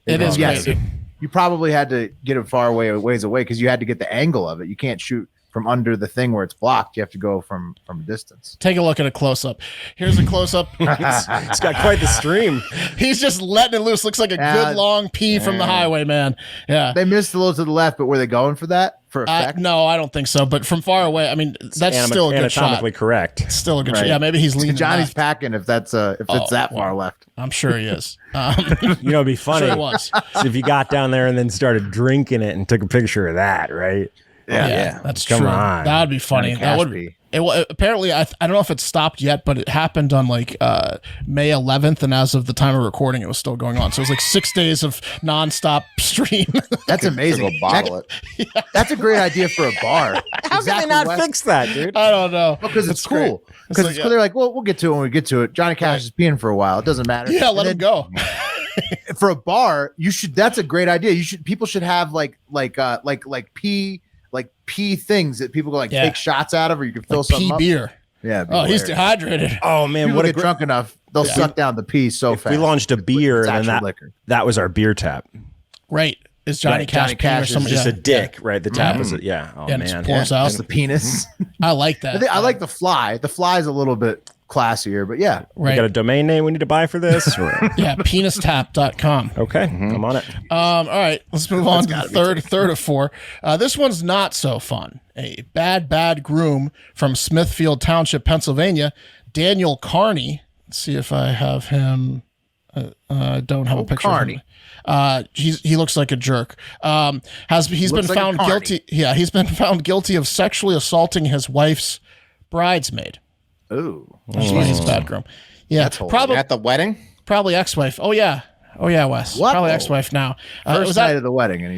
It is great. You probably had to get it ways away because you had to get the angle of it. You can't shoot from under the thing where it's blocked. You have to go from a distance. Take a look at a close-up. Here's a close-up. It's got quite the stream. He's just letting it loose. Looks like a good long pee from the highway, man. Yeah. They missed a little to the left, but were they going for that? For effect? No, I don't think so. But from far away, I mean, that's still a good shot. Anatomically correct. It's still a good shot. Yeah, maybe he's leaning Johnny's left. packing if it's that far left. I'm sure he is. It'd be funny sure it was. if you got down there and then started drinking it and took a picture of that, right? Yeah, that's Come true. on. That would be funny. That would be. Apparently, I don't know if it stopped yet, but it happened on like May 11th, and as of the time of recording, it was still going on. So it was like 6 days of nonstop stream. That's amazing. That's a great idea for a bar. How can they not fix that, dude? I don't know. Because it's cool. Because it's cool. They're like, well, we'll get to it when we get to it. Johnny Cash is peeing for a while. It doesn't matter. Yeah, let him go. For a bar, that's a great idea. People should have like pee things that people go take shots out of, or you can fill like something pee up. Beer. Yeah. Oh, he's dehydrated. Oh man, people get drunk enough, they'll suck down the pee so fast. We launched a beer, and then that was our beer tap. Right. Is Johnny Cash peeing or something? Just a dick, right? The tap is it? Yeah. Oh and man. It pours out. It's the penis. I like that. I like the fly. The fly is a little bit classier, but yeah. Right. We got a domain name we need to buy for this? Yeah, penistap.com. Okay, I'm on it. All right, let's move on to the third of four. This one's not so fun. A bad groom from Smithfield Township, Pennsylvania, Daniel Carney. Let's see if I have him. I don't have a picture Carney. of him. He looks like a jerk. He's been found guilty. Yeah, he's been found guilty of sexually assaulting his wife's bridesmaid. Ooh, that's why he's a bad groom. Yeah, probably at the wedding. Probably ex-wife. Oh yeah, Wes. What? Probably ex-wife now. First night of the wedding, and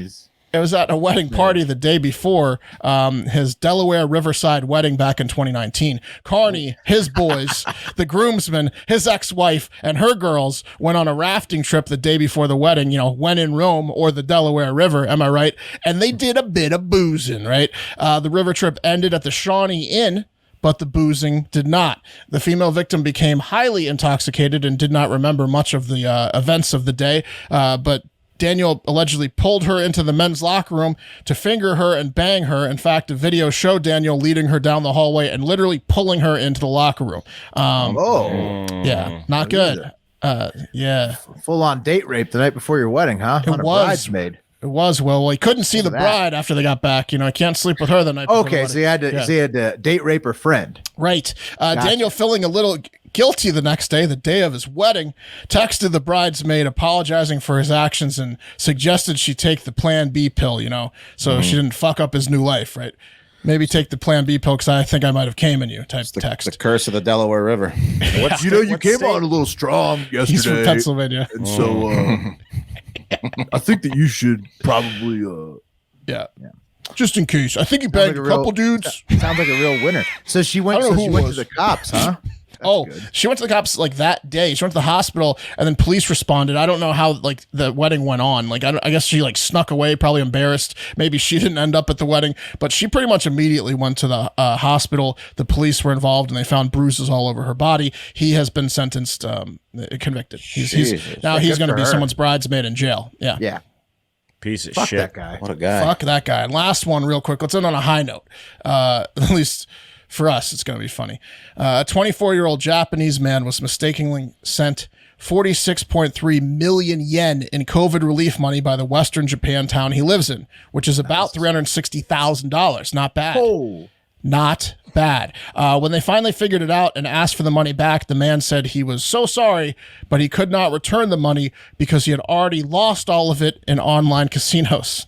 it was at a wedding party the day before his Delaware Riverside wedding back in 2019. Carney, his boys, the groomsmen, his ex-wife, and her girls went on a rafting trip the day before the wedding, when in Rome or the Delaware River, am I right? And they did a bit of boozing, right? The river trip ended at the Shawnee Inn, but the boozing did not. The female victim became highly intoxicated and did not remember much of the events of the day, but Daniel allegedly pulled her into the men's locker room to finger her and bang her. In fact, a video showed Daniel leading her down the hallway and literally pulling her into the locker room. Yeah, not good. Yeah. Full on date rape the night before your wedding, huh? It was. Bridesmaid. It was. Well, he couldn't see the bride after they got back. I can't sleep with her the night before. Okay, so he had to date rape her friend. Right. Gotcha. Daniel, feeling a little guilty the next day, the day of his wedding, texted the bridesmaid apologizing for his actions and suggested she take the Plan B pill, so she didn't fuck up his new life, right? Maybe take the Plan B pill because I think I might have came in you type text. The curse of the Delaware River. You came on a little strong yesterday. He's from Pennsylvania. And so I think that you should probably yeah. Just in case. I think you banged a couple dudes. Sounds like a real winner. So she went to the cops, huh? Good. She went to the cops like that day. She went to the hospital and then police responded. I don't know how the wedding went on. I guess she snuck away, probably embarrassed. Maybe she didn't end up at the wedding, but she pretty much immediately went to the hospital. The police were involved and they found bruises all over her body. He has been sentenced, convicted. He's going to be someone's bridesmaid in jail. Yeah. Yeah. Piece of Fuck shit. that guy. What a guy. Fuck that guy. And last one real quick. Let's end on a high note. At least for us, it's going to be funny. A 24-year-old Japanese man was mistakenly sent 46.3 million yen in COVID relief money by the Western Japan town he lives in, which is about $360,000. Not bad. Oh. Not bad. When they finally figured it out and asked for the money back, the man said he was so sorry, but he could not return the money because he had already lost all of it in online casinos.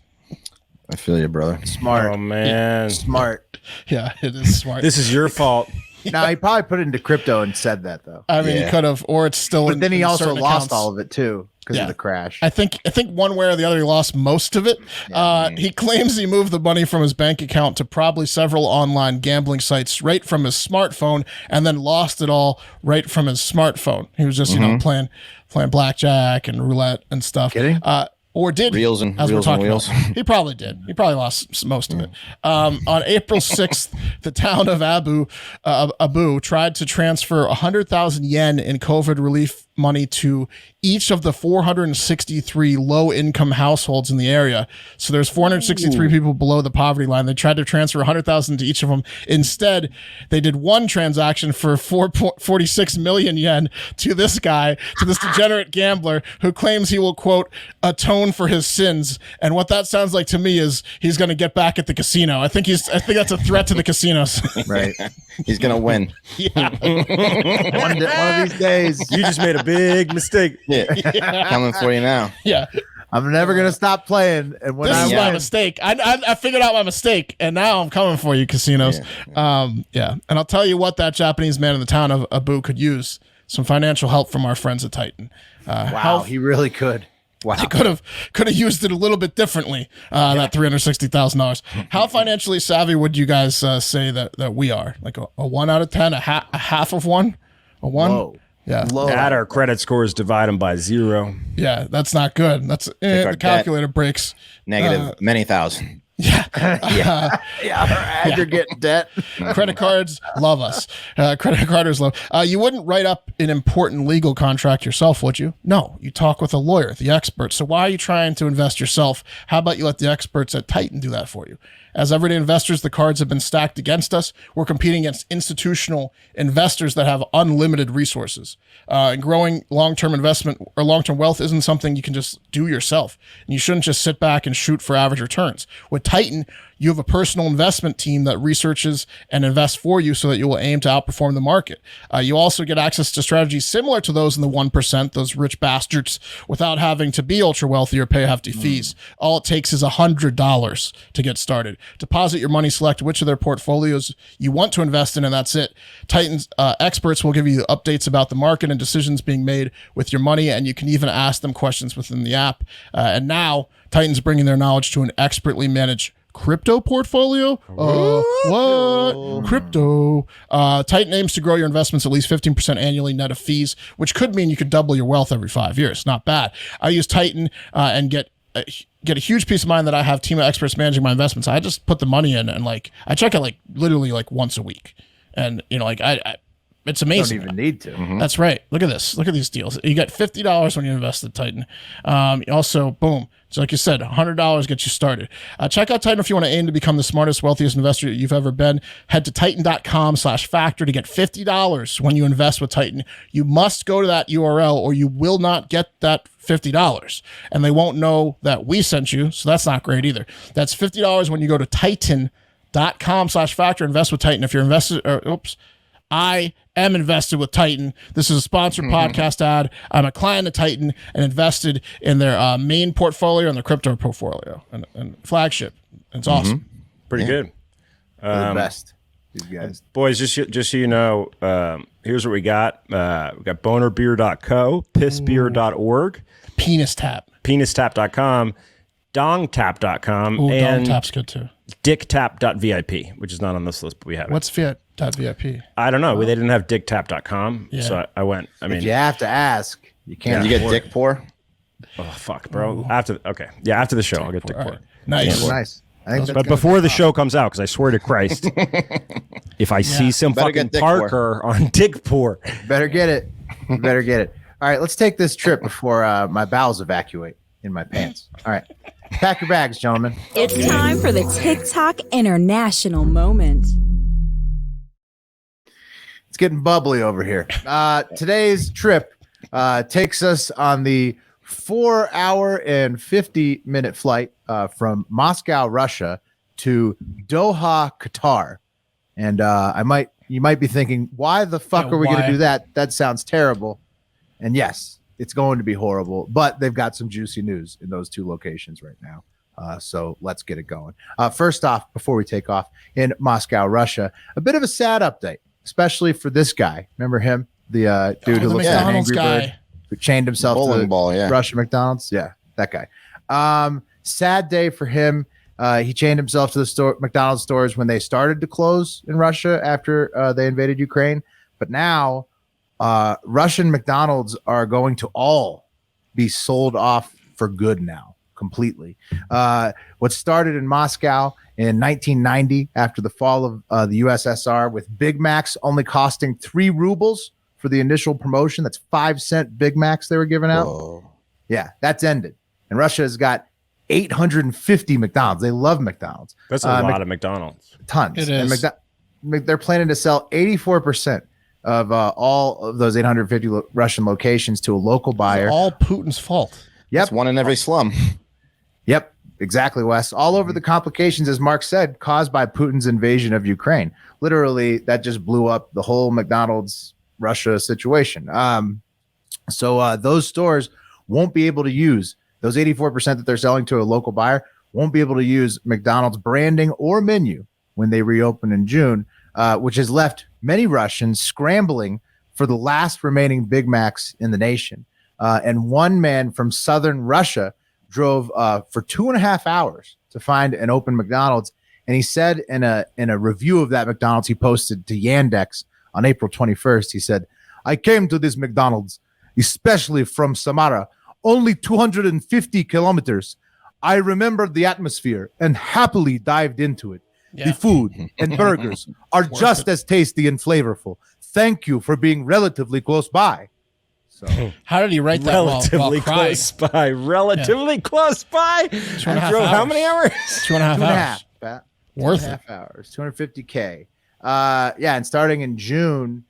I feel you, brother. Smart. Oh, man. Smart. Yeah, it is smart. This is your fault. Now, he probably put it into crypto and said that, though. I mean, he could have, or it's still. But then he also certain lost accounts. all of it, too, because of the crash. I think one way or the other, he lost most of it. He claims he moved the money from his bank account to probably several online gambling sites right from his smartphone, and then lost it all right from his smartphone. He was just, playing blackjack and roulette and stuff. Kidding? Or did Reels and as we're Reels and talking Wheels. about. He probably did. He probably lost most of it. On April 6th, the town of Abu tried to transfer 100,000 yen in COVID relief money to each of the 463 low-income households in the area. So there's 463 people below the poverty line. They tried to transfer 100,000 to each of them. Instead, they did one transaction for 46 million yen to this guy, to this degenerate gambler who claims he will, quote, atone for his sins. And what that sounds like to me is he's going to get back at the casino. I think that's a threat to the casinos. Right. He's going to win. Yeah. One of these days. You just made a big mistake. Yeah. Coming for you now. Yeah. I'm never going to stop playing. And when This is my mistake. I figured out my mistake, and now I'm coming for you, casinos. And I'll tell you what, that Japanese man in the town of Abu could use some financial help from our friends at Titan. Wow, he really could. Wow. They could have used it a little bit differently, that $360,000. How financially savvy would you guys say that we are? Like a 1 out of 10, a half of 1? A 1? Whoa. Yeah. Add our credit scores, divide them by 0. Yeah, that's not good. That's the calculator breaks. Negative many thousand. Yeah. Aggregate debt. Credit cards love us. Credit carders love. You wouldn't write up an important legal contract yourself, would you? No, you talk with a lawyer, the expert. So why are you trying to invest yourself? How about you let the experts at Titan do that for you? As everyday investors, the cards have been stacked against us. We're competing against institutional investors that have unlimited resources. And growing long-term investment or long-term wealth isn't something you can just do yourself. And you shouldn't just sit back and shoot for average returns. With Titan, you have a personal investment team that researches and invests for you so that you will aim to outperform the market. You also get access to strategies similar to those in the 1%, those rich bastards, without having to be ultra wealthy or pay hefty fees. All it takes is $100 to get started. Deposit your money, select which of their portfolios you want to invest in, and that's it. Titan's experts will give you updates about the market and decisions being made with your money, and you can even ask them questions within the app. And now, Titan's bringing their knowledge to an expertly managed crypto portfolio? What? Crypto. Titan aims to grow your investments at least 15% annually net of fees, which could mean you could double your wealth every 5 years. Not bad. I use Titan and get a huge peace of mind that I have a team of experts managing my investments. I just put the money in and I check it literally once a week. And it's amazing. You don't even need to. That's right. Look at this. Look at these deals. You get $50 when you invest in Titan. Also, boom. So like you said, $100 gets you started. Check out Titan if you want to aim to become the smartest, wealthiest investor you've ever been. Head to titan.com/factor to get $50 when you invest with Titan. You must go to that URL or you will not get that $50. And they won't know that we sent you. So that's not great either. That's $50 when you go to titan.com/factor. Invest with Titan. If you're invested, I am invested with Titan. This is a sponsored podcast ad. I'm a client of Titan and invested in their main portfolio and their crypto portfolio and flagship. It's awesome. Pretty good. They're the best. These guys. Boys, just so you know, here's what we got. We got bonerbeer.co, pissbeer.org, penistap.com, dongtap.com, Ooh, and Dongtap's good too. dicktap.vip, which is not on this list, but we have it. What's .vip? I don't know. They didn't have dicktap.com, so I went. I mean, if you have to ask, you can't. You get dick pour? Oh, fuck, bro. After the show, I'll get dick pour. Right. Nice. Nice. But before the show comes out, because I swear to Christ, if I see some fucking Parker on dick pour, better get it. Better get it. All right, let's take this trip before my bowels evacuate in my pants. All right. Pack your bags, gentlemen. It's time for the TikTok International Moment. It's getting bubbly over here. Today's trip takes us on the 4-hour and 50-minute flight from Moscow, Russia, to Doha, Qatar. And you might be thinking, why the fuck are we going to do that? That sounds terrible. And yes, it's going to be horrible, but they've got some juicy news in those two locations right now. So let's get it going. First off, before we take off, in Moscow, Russia, a bit of a sad update, especially for this guy. Remember him? The dude who looks like an Angry Bird, who chained himself to the Russian McDonald's? Yeah, that guy. Sad day for him. He chained himself to the McDonald's stores when they started to close in Russia after they invaded Ukraine. But now Russian McDonald's are going to all be sold off for good now, completely. What started in Moscow in 1990 after the fall of the USSR, with Big Macs only costing 3 rubles for the initial promotion. That's 5-cent Big Macs they were giving out. Whoa. Yeah, that's ended. And Russia has got 850 McDonald's. They love McDonald's. That's a lot of McDonald's. Tons. It is. And they're planning to sell 84% of all of those 850 Russian locations to a local buyer. It's all Putin's fault. Yep. It's one in every slum. Yep, exactly, Wes. All over the complications, as Mark said, caused by Putin's invasion of Ukraine. Literally, that just blew up the whole McDonald's Russia situation. So those stores won't be able to use those 84% that they're selling to a local buyer, won't be able to use McDonald's branding or menu when they reopen in June, which has left many Russians scrambling for the last remaining Big Macs in the nation. And one man from southern Russia drove for 2.5 hours to find an open McDonald's. And he said in a review of that McDonald's he posted to Yandex on April 21st, he said, "I came to this McDonald's, especially from Samara, only 250 kilometers. I remembered the atmosphere and happily dived into it. Yeah. The food and burgers are just as tasty and flavorful. Thank you for being relatively close by." So, how did he write that? Relatively close by. Relatively close by. 2.5 hours. How many hours? 2.5 hours. Worth it. 2.5 hours. 250K. And starting in June,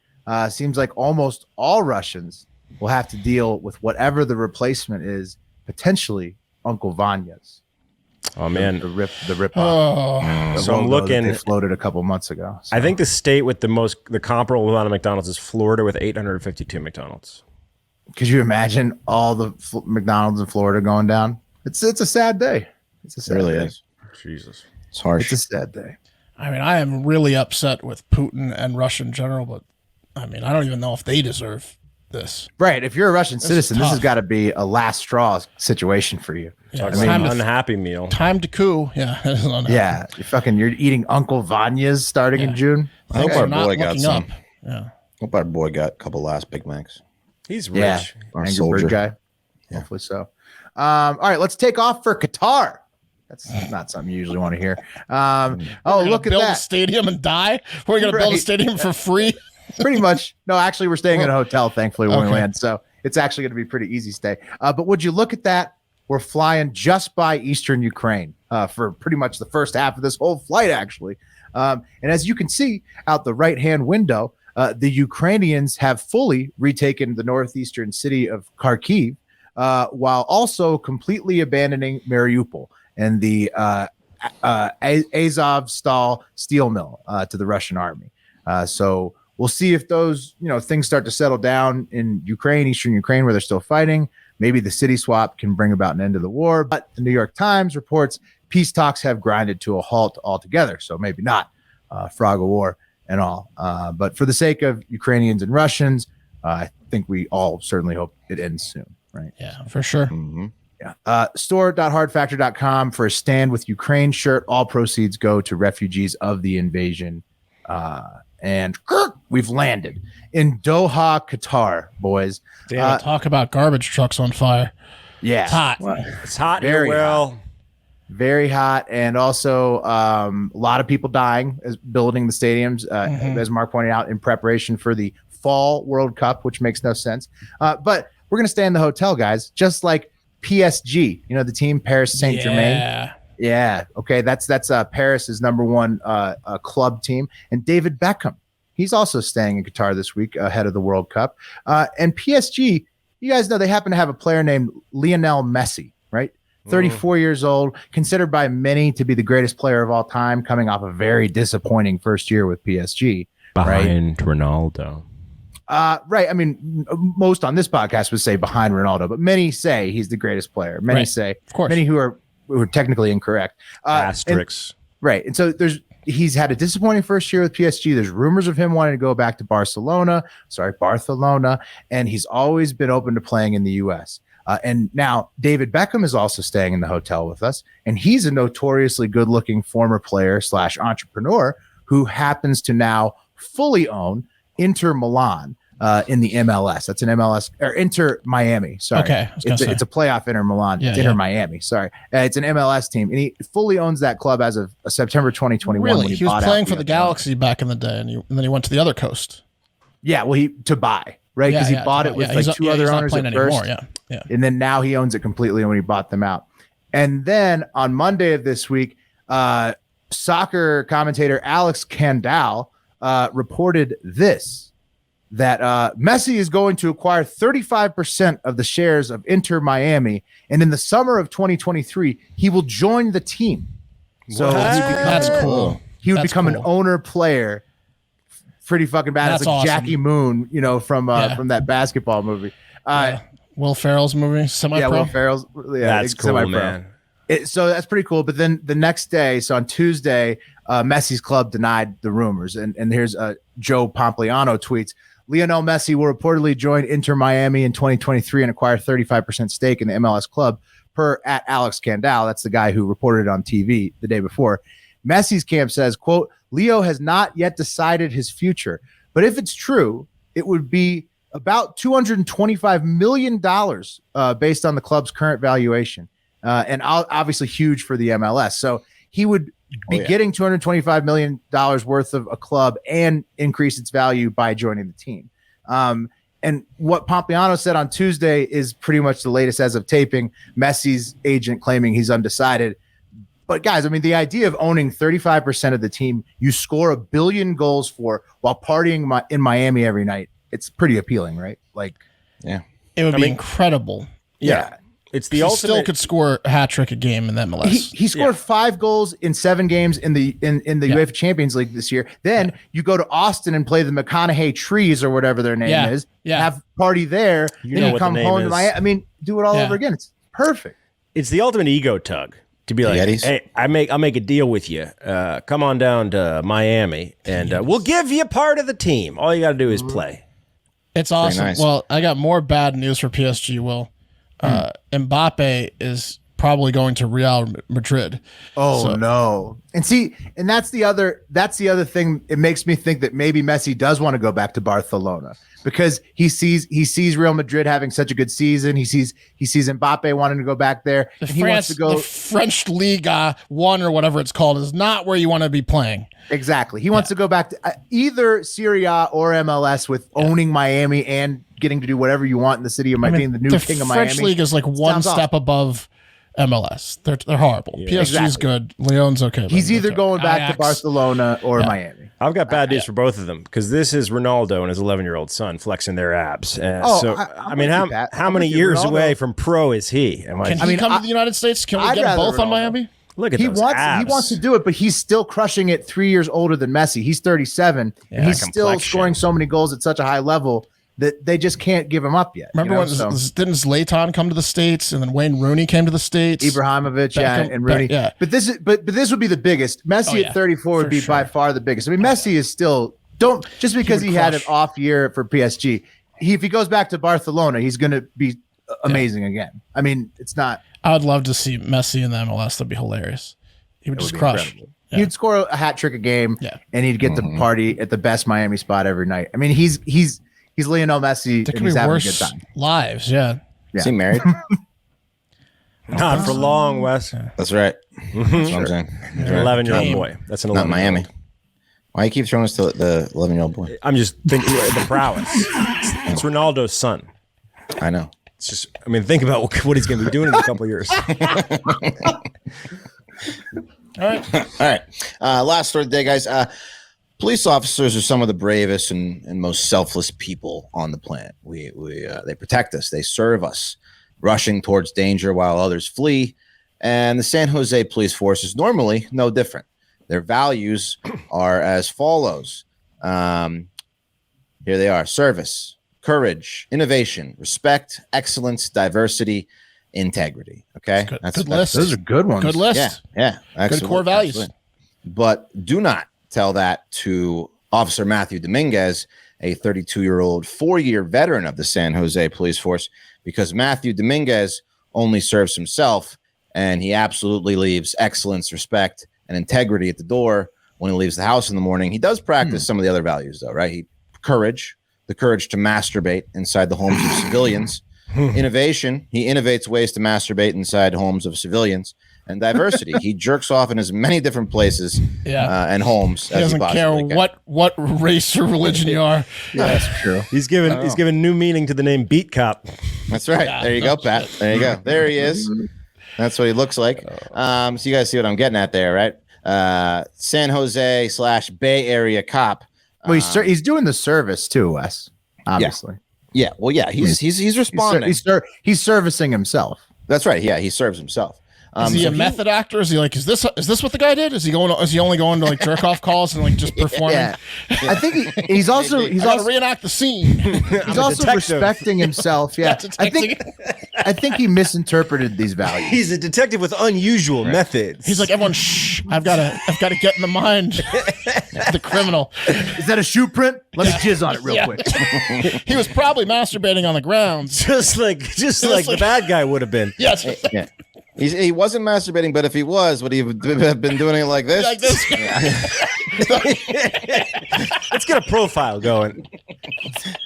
seems like almost all Russians will have to deal with whatever the replacement is, potentially Uncle Vanya's. Oh man, the rip off. Oh. So I'm looking. They floated a couple months ago. So. I think the state with the comparable amount of McDonald's is Florida with 852 McDonald's. Could you imagine all the McDonald's in Florida going down? It's a sad day. It's a sad really day. Is. Jesus, it's harsh. It's a sad day. I mean, I am really upset with Putin and Russia in general, but I mean, I don't even know if they deserve this. Right. If you're a Russian citizen, this has got to be a last straw situation for you. Yeah, unhappy meal. Time to coup. Yeah. Yeah. You're eating Uncle Vanya's starting in June. I hope our boy got some. Up. Yeah. Hope our boy got a couple last Big Macs. He's rich. Yeah. Angry Bird guy. Yeah. Hopefully so. All right, let's take off for Qatar. That's not something you usually want to hear. Look at build that. A stadium and die? We're going to build a stadium for free? Pretty much. No, actually, we're staying in a hotel, thankfully, when we land. So it's actually going to be a pretty easy stay. But would you look at that? We're flying just by eastern Ukraine for pretty much the first half of this whole flight, actually. And as you can see out the right-hand window, the Ukrainians have fully retaken the northeastern city of Kharkiv, while also completely abandoning Mariupol and the Azovstal steel mill to the Russian army. So we'll see if those things start to settle down in Ukraine, eastern Ukraine, where they're still fighting. Maybe the city swap can bring about an end to the war. But the New York Times reports peace talks have grinded to a halt altogether. So maybe not frog of war and all. But for the sake of Ukrainians and Russians, I think we all certainly hope it ends soon. Right. Yeah, for sure. Mm-hmm. Yeah. Store.hardfactor.com for a Stand with Ukraine shirt. All proceeds go to refugees of the invasion. And we've landed in Doha, Qatar, boys. Talk about garbage trucks on fire. Yeah. It's hot. Well, it's hot. Very hot. Very hot. And also a lot of people dying as building the stadiums, as Mark pointed out, in preparation for the fall World Cup, which makes no sense. But we're going to stay in the hotel, guys, just like PSG, the team Paris Saint-Germain. Yeah. Okay. That's Paris's number one club team. And David Beckham, he's also staying in Qatar this week ahead of the World Cup. And PSG, you guys know they happen to have a player named Lionel Messi, right? 34 years old, considered by many to be the greatest player of all time, coming off a very disappointing first year with PSG. Behind Ronaldo. Right. I mean, most on this podcast would say behind Ronaldo, but many say he's the greatest player. Many say, of course, many who are technically incorrect. Asterisks. Right. And so he's had a disappointing first year with PSG. There's rumors of him wanting to go back to Barcelona, and he's always been open to playing in the U.S. And now David Beckham is also staying in the hotel with us, and he's a notoriously good-looking former player / entrepreneur who happens to now fully own Inter Milan in the MLS. That's an MLS or Inter Miami. Sorry, okay, it's a playoff Inter Milan. Yeah, it's Inter Miami. Sorry, it's an MLS team, and he fully owns that club as of September 2021. Really, he was playing for the Galaxy back in the day, and then he went to the other coast. Yeah, well, to buy. Right, because he bought it with like two other owners at first, and then now he owns it completely when he bought them out. And then on Monday of this week, soccer commentator Alex Kandal reported that Messi is going to acquire 35% of the shares of Inter Miami, and in the summer of 2023, he will join the team. So that's cool. He would become an owner player. Pretty fucking bad. It's like awesome. Jackie Moon, from that basketball movie. Will Ferrell's movie, Semi-Pro. Yeah, Will Ferrell's. Yeah, that's cool, Semi-Pro. Man. So that's pretty cool. But then the next day, so on Tuesday, Messi's club denied the rumors. And here's Joe Pompliano tweets, Lionel Messi will reportedly join Inter Miami in 2023 and acquire 35% stake in the MLS club per at Alex Kandal. That's the guy who reported it on TV the day before. Messi's camp says, quote, Leo has not yet decided his future, but if it's true, it would be about $225 million based on the club's current valuation, and obviously huge for the MLS. So he would be getting $225 million worth of a club and increase its value by joining the team. And what Pompliano said on Tuesday is pretty much the latest as of taping. Messi's agent claiming he's undecided. But guys, I mean, the idea of owning 35% of the team you score 1 billion goals for while partying in Miami every night, it's pretty appealing, right? Like, yeah, it would be incredible. Yeah. It's the ultimate. Still could score a hat trick a game in the MLS. He scored 5 goals in 7 games in the UEFA Champions League this year. Then you go to Austin and play the McConaughey Trees or whatever their name is. Have party there. Then you come home to Miami. I mean, do it all over again. It's perfect. It's the ultimate ego tug. To be like, hey, I'll make a deal with you. Come on down to Miami, and we'll give you part of the team. All you got to do is play. It's awesome. Nice. Well, I got more bad news for PSG, Will. Mbappe is probably going to Real Madrid. Oh, no. And that's the other thing. It makes me think that maybe Messi does want to go back to Barcelona because he sees Real Madrid having such a good season. He sees Mbappe wanting to go back there. He wants to go. The French Liga 1 or whatever it's called is not where you want to be playing. Exactly. He wants to go back to either Serie A or MLS with owning Miami and getting to do whatever you want in the city of Miami, being the new king of Miami. The French League is like one step above MLS. They're horrible. Yeah, PSG is good. Leon's okay. He's either going back to Barcelona or Miami. I've got bad news for both of them because this is Ronaldo and his 11-year-old son flexing their abs. I mean, how many years away from pro is he? Can he come to the United States? Can we get both on Miami? Look at those abs. He wants to do it, but he's still crushing it 3 years older than Messi. He's 37, and he's still scoring so many goals at such a high level that they just can't give him up yet. Remember when didn't Zlatan come to the States, and then Wayne Rooney came to the States? Ibrahimovic, Beckham, and Rooney. But this would be the biggest. Messi at 34 would be by far the biggest. I mean, Messi is still just because he had an off year for PSG. If he goes back to Barcelona, he's going to be amazing again. I mean, it's not. I would love to see Messi in the MLS. That'd be hilarious. He would just crush. Yeah. He'd score a hat trick a game, and he'd get the party at the best Miami spot every night. I mean, he's Lionel Messi, and he's having a good time. Lives, yeah. Is he married? Not for long, Wes. That's right. That's what I'm saying. 11-year-old boy. That's an 11-year-old. Not Miami. Why you keep throwing us to the 11-year-old boy? I'm just thinking the prowess. It's Ronaldo's son. I know. It's just, I mean, think about what he's going to be doing in a couple of years. All right. Last story of the day, guys. Police officers are some of the bravest and most selfless people on the planet. They protect us. They serve us, rushing towards danger while others flee. And the San Jose Police Force is normally no different. Their values are as follows. Here they are: service, courage, innovation, respect, excellence, diversity, integrity. Okay, that's good list. Those are good ones. Good list. Yeah. Good core values. Absolutely. But do not tell that to Officer Matthew Dominguez, a 32-year-old, 4-year veteran of the San Jose Police Force, because Matthew Dominguez only serves himself, and he absolutely leaves excellence, respect, and integrity at the door when he leaves the house in the morning. He does practice some of the other values, though, right? The courage to masturbate inside the homes of civilians. Innovation, he innovates ways to masturbate inside homes of civilians. And diversity, he jerks off in as many different places and homes as he possibly can. He doesn't care what race or religion you are. Yeah, that's true. He's given new meaning to the name Beat Cop. That's right. There you go, Pat. There you go. There he is. That's what he looks like. So you guys see what I'm getting at there, right? San Jose / Bay Area cop. Well, he's doing the service too, Wes. Obviously. Yeah. Well, yeah. He's responding. He's servicing himself. That's right. Yeah, he serves himself. Is he a method actor? Is he like, is this what the guy did? Is he only going to like jerk off calls and like just performing? Yeah. I think he's also reenact the scene. He's also respecting himself. Yeah. I think he misinterpreted these values. He's a detective with unusual methods. He's like, everyone, shh! I've got to get in the mind of the criminal. Is that a shoe print? Let me jizz on it real quick. He was probably masturbating on the ground, just like the bad guy would have been. Yes. Yeah. He wasn't masturbating, but if he was, would he have been doing it like this? Like this? Let's get a profile going.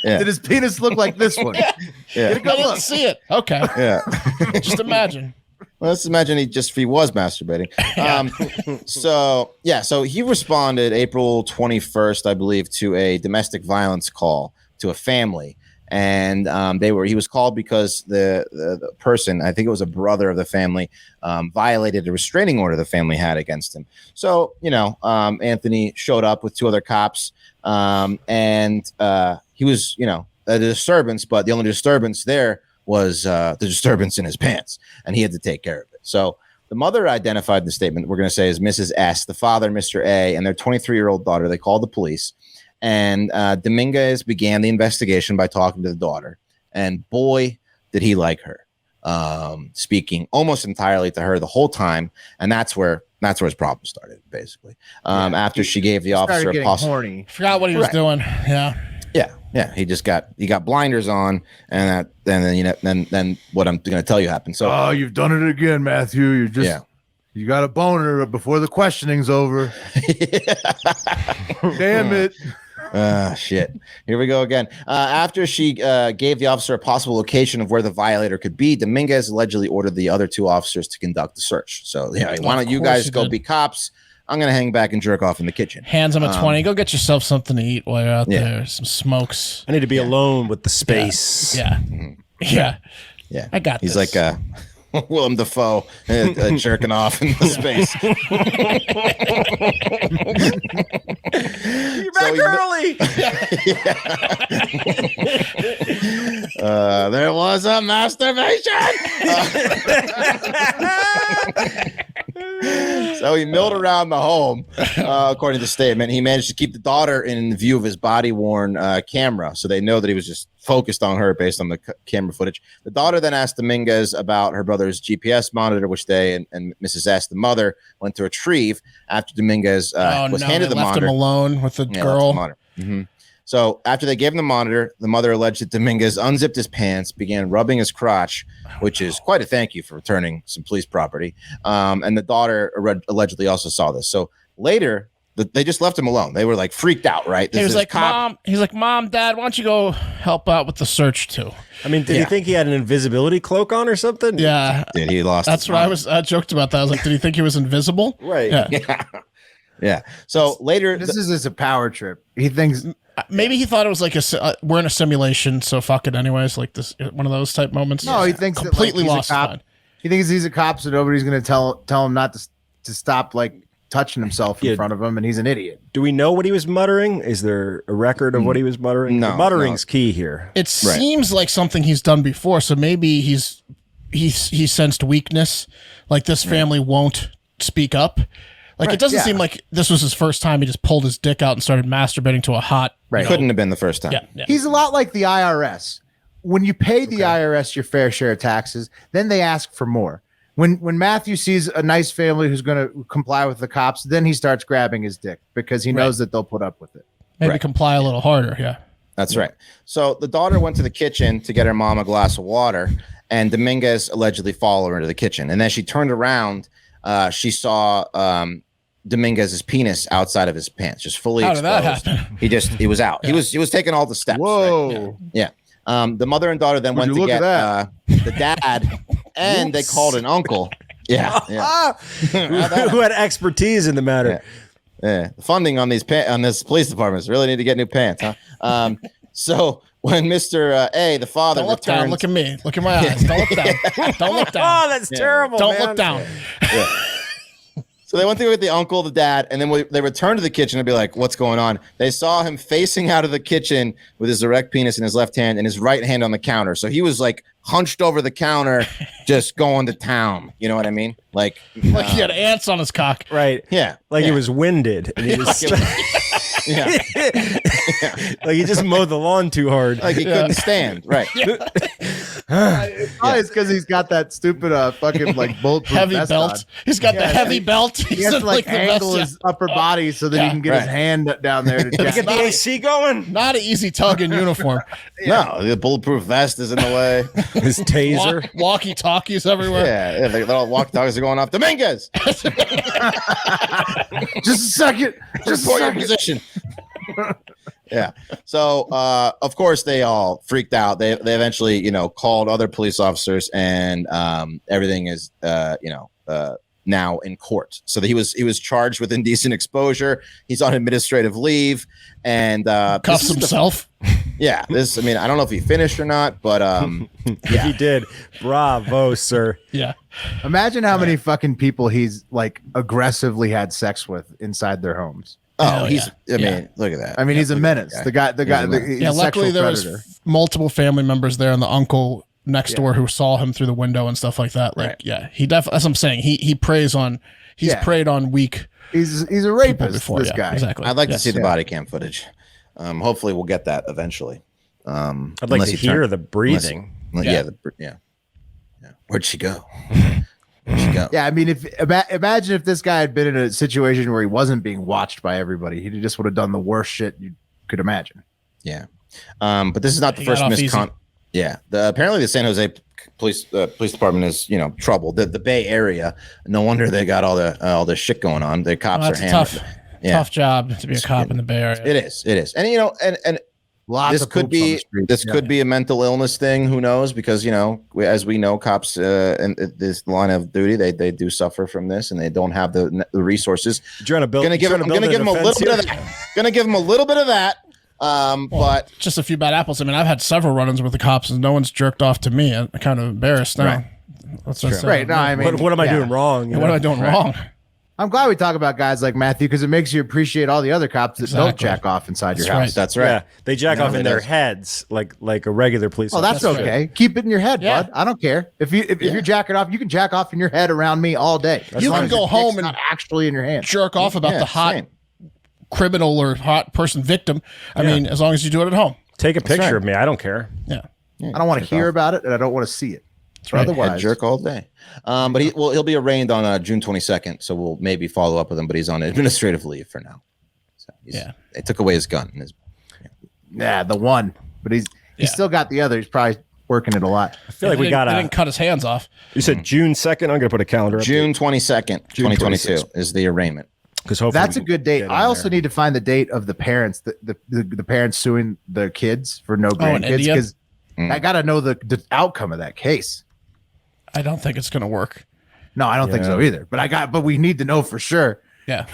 Yeah. Did his penis look like this one? Yeah. I didn't see it. Okay. Yeah. Just imagine. Well, let's imagine he was masturbating. So he responded April 21st, I believe, to a domestic violence call to a family. And he was called because the person, I think it was a brother of the family, violated a restraining order the family had against him. So, Anthony showed up with 2 other cops, and he was, a disturbance, but the only disturbance there was the disturbance in his pants, and he had to take care of it. So the mother identified the statement we're going to say is Mrs. S, the father, Mr. A, and their 23-year-old daughter. They called the police. And Dominguez began the investigation by talking to the daughter, and boy, did he like her, speaking almost entirely to her the whole time, and that's where his problem started, basically. After she gave the officer a horny. Forgot what he was doing. Yeah. He got blinders on, and then what I'm going to tell you happened. So, you've done it again, Matthew. You got a boner before the questioning's over. Damn it. Shit. Here we go again. After she gave the officer a possible location of where the violator could be, Dominguez allegedly ordered the other 2 officers to conduct the search. So, why don't you guys go be cops? I'm going to hang back and jerk off in the kitchen. Hands him at 20. Go get yourself something to eat while you're out there. Some smokes. I need to be alone with the space. Yeah. Yeah. I got this. He's like Willem Dafoe jerking off in the space. You're back early. There was a masturbation. So he milled around the home, according to the statement. He managed to keep the daughter in view of his body-worn camera, so they know that he was just focused on her based on the camera footage. The daughter then asked Dominguez about her brother's GPS monitor, which they and Mrs. S, the mother, went to retrieve after Dominguez was handed the monitor. Left him alone with the girl. Mm-hmm. So after they gave him the monitor, the mother alleged that Dominguez unzipped his pants, began rubbing his crotch, which is quite a thank you for returning some police property. And the daughter allegedly also saw this. So later, they just left him alone. They were like freaked out, right? He was like, Mom, Dad, why don't you go help out with the search too? I mean, did he think he had an invisibility cloak on or something? Yeah. Did he lost? That's what I joked about that. I was like, did he think he was invisible? Right. Yeah. So later, this is a power trip. He thinks maybe he thought it was like we're in a simulation, so fuck it anyways. Like this, one of those type moments. No, he thinks completely that, like, lost. He thinks he's a cop, so nobody's going to tell him not to stop like touching himself in front of him, and he's an idiot. Do we know what he was muttering? Is there a record of what he was muttering? No, the muttering's key here. It seems like something he's done before, so maybe he sensed weakness, like this family won't speak up. Like, it doesn't seem like this was his first time. He just pulled his dick out and started masturbating to a hot. Right. Couldn't have been the first time. Yeah. He's a lot like the IRS. When you pay the IRS your fair share of taxes, then they ask for more. When Matthew sees a nice family who's going to comply with the cops, then he starts grabbing his dick because he knows that they'll put up with it. Maybe comply a little harder. Yeah. That's right. So the daughter went to the kitchen to get her mom a glass of water, and Dominguez allegedly followed her into the kitchen. And then she turned around. She saw Dominguez's penis outside of his pants, just fully exposed. How did that happen? He was out. Yeah. He was taking all the steps. Whoa. Right? Yeah. The mother and daughter then went to get the dad, and they called an uncle. Yeah. Who had expertise in the matter. Yeah. The funding on this police department really need to get new pants, huh? So when Mr. A, the father, don't look down. Look at me. Look in my eyes. Don't look down. Don't look down. Oh, that's terrible. Don't look down. Yeah. So they went to with the uncle, the dad, and then they returned to the kitchen and be like, what's going on? They saw him facing out of the kitchen with his erect penis in his left hand and his right hand on the counter. So he was like hunched over the counter, just going to town. You know what I mean? Like he had ants on his cock. Right. Yeah. Like he was winded. And he was like he just mowed the lawn too hard. Like he couldn't stand. Right. It's because he's got that stupid fucking like bulletproof heavy vest belt. on. He's got the heavy belt. He has to like angle his upper body so that he can get his hand down there to get the AC going. Not an easy tug in uniform. No, the bulletproof vest is in the way. His taser. Walkie talkies everywhere. Yeah, they're all walkie talkies are going off. Dominguez. Just a second. Just report your position. Yeah. So, of course, they all freaked out. They eventually, called other police officers, and everything is, now in court. So that he was charged with indecent exposure. He's on administrative leave, and cuffs himself. Yeah. I don't know if he finished or not, but if he did, bravo, sir. Yeah. Imagine how many fucking people he's like aggressively had sex with inside their homes. Oh, look at that. I mean, he's a menace. Yeah. The guy, he's a luckily there predator. was multiple family members there and the uncle next door who saw him through the window and stuff like that. Like, he definitely, as I'm saying, he preys on, preyed on weak. He's a rapist, before, this guy. Exactly. I'd like to see the body cam footage. Hopefully we'll get that eventually. I'd like to hear the breathing. Yeah. Where'd she go? Yeah, I mean, imagine if this guy had been in a situation where he wasn't being watched by everybody, he just would have done the worst shit you could imagine. Yeah, but this is not the first misconduct. Yeah, apparently the San Jose police department is troubled. The Bay Area. No wonder they got all the shit going on. The cops are hammered. Tough job to be a cop in the Bay Area. It is, and and. This could be a mental illness thing. Who knows? Because as we know, cops in this line of duty, they do suffer from this, and they don't have the resources. I'm gonna give him a little bit of that. Gonna give him a little bit of that. But just a few bad apples. I mean, I've had several run-ins with the cops, and no one's jerked off to me. I'm kind of embarrassed now. Right. That's right. No, I mean, what am I doing wrong? What am I doing wrong? I'm glad we talk about guys like Matthew because it makes you appreciate all the other cops that don't jack off inside your house. That's right. Yeah, they jack off in their heads like a regular police officer. That's okay. Right. Keep it in your head, bud. I don't care. If you're jacking off, you can jack off in your head around me all day. You can go home and not actually in your hand. Jerk off about the hot criminal or hot person victim. I mean, as long as you do it at home. Take a picture of me. I don't care. Yeah. I don't want to hear about it, and I don't want to see it. That's right. Otherwise, jerk all day. But he'll be arraigned on June 22nd, so we'll maybe follow up with him. But he's on administrative leave for now. So they took away his gun. The one, but he's still got the other. He's probably working it a lot. I feel like we didn't cut his hands off. You said June 2nd. I'm gonna put a calendar up. June 22nd, 2022 is the arraignment. Because hopefully that's a good date. I also need to find the date of the parents, the parents suing the kids for no grandkids because I got to know the outcome of that case. I don't think it's going to work. No, I don't think so either. But we need to know for sure. Yeah.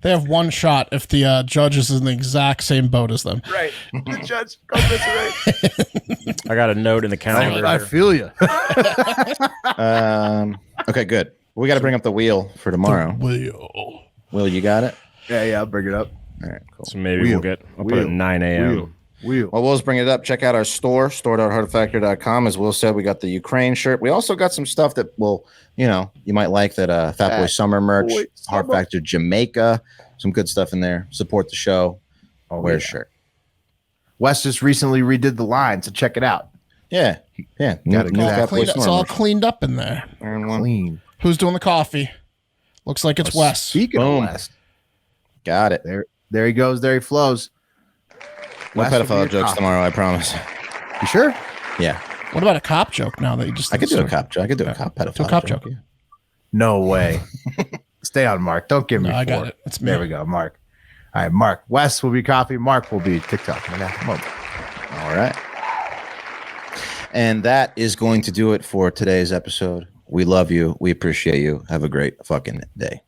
They have one shot if the judge is in the exact same boat as them. Right. The judge goes right. I got a note in the calendar. I feel you. Okay, good. We got to bring up the wheel for tomorrow. Wheel. Will, you got it? Yeah, I'll bring it up. All right, cool. So maybe I'll put it at 9 a.m. Wheel. Well, Will's bringing it up. Check out our store.hardfactor.com. As Will said, we got the Ukraine shirt. We also got some stuff that will, you might like that Fat Boy Summer merch, Hard Factor Jamaica, some good stuff in there. Support the show. Wear a shirt. Wes just recently redid the line, so check it out. Yeah. It's all cleaned up in there. Clean. Who's doing the coffee? Looks like it's Wes. Speaking of Wes. Got it. There he goes. There he flows. No pedophile jokes tomorrow, I promise. You sure? Yeah. What about a cop joke now that you just... I could do a cop joke. I could do a cop pedophile Do a cop joke. Yeah. No way. Stay on Mark. Don't give me I got it. It's me. There we go, Mark. All right, Mark. Wes will be coffee. Mark will be TikTok. All right. And that is going to do it for today's episode. We love you. We appreciate you. Have a great fucking day.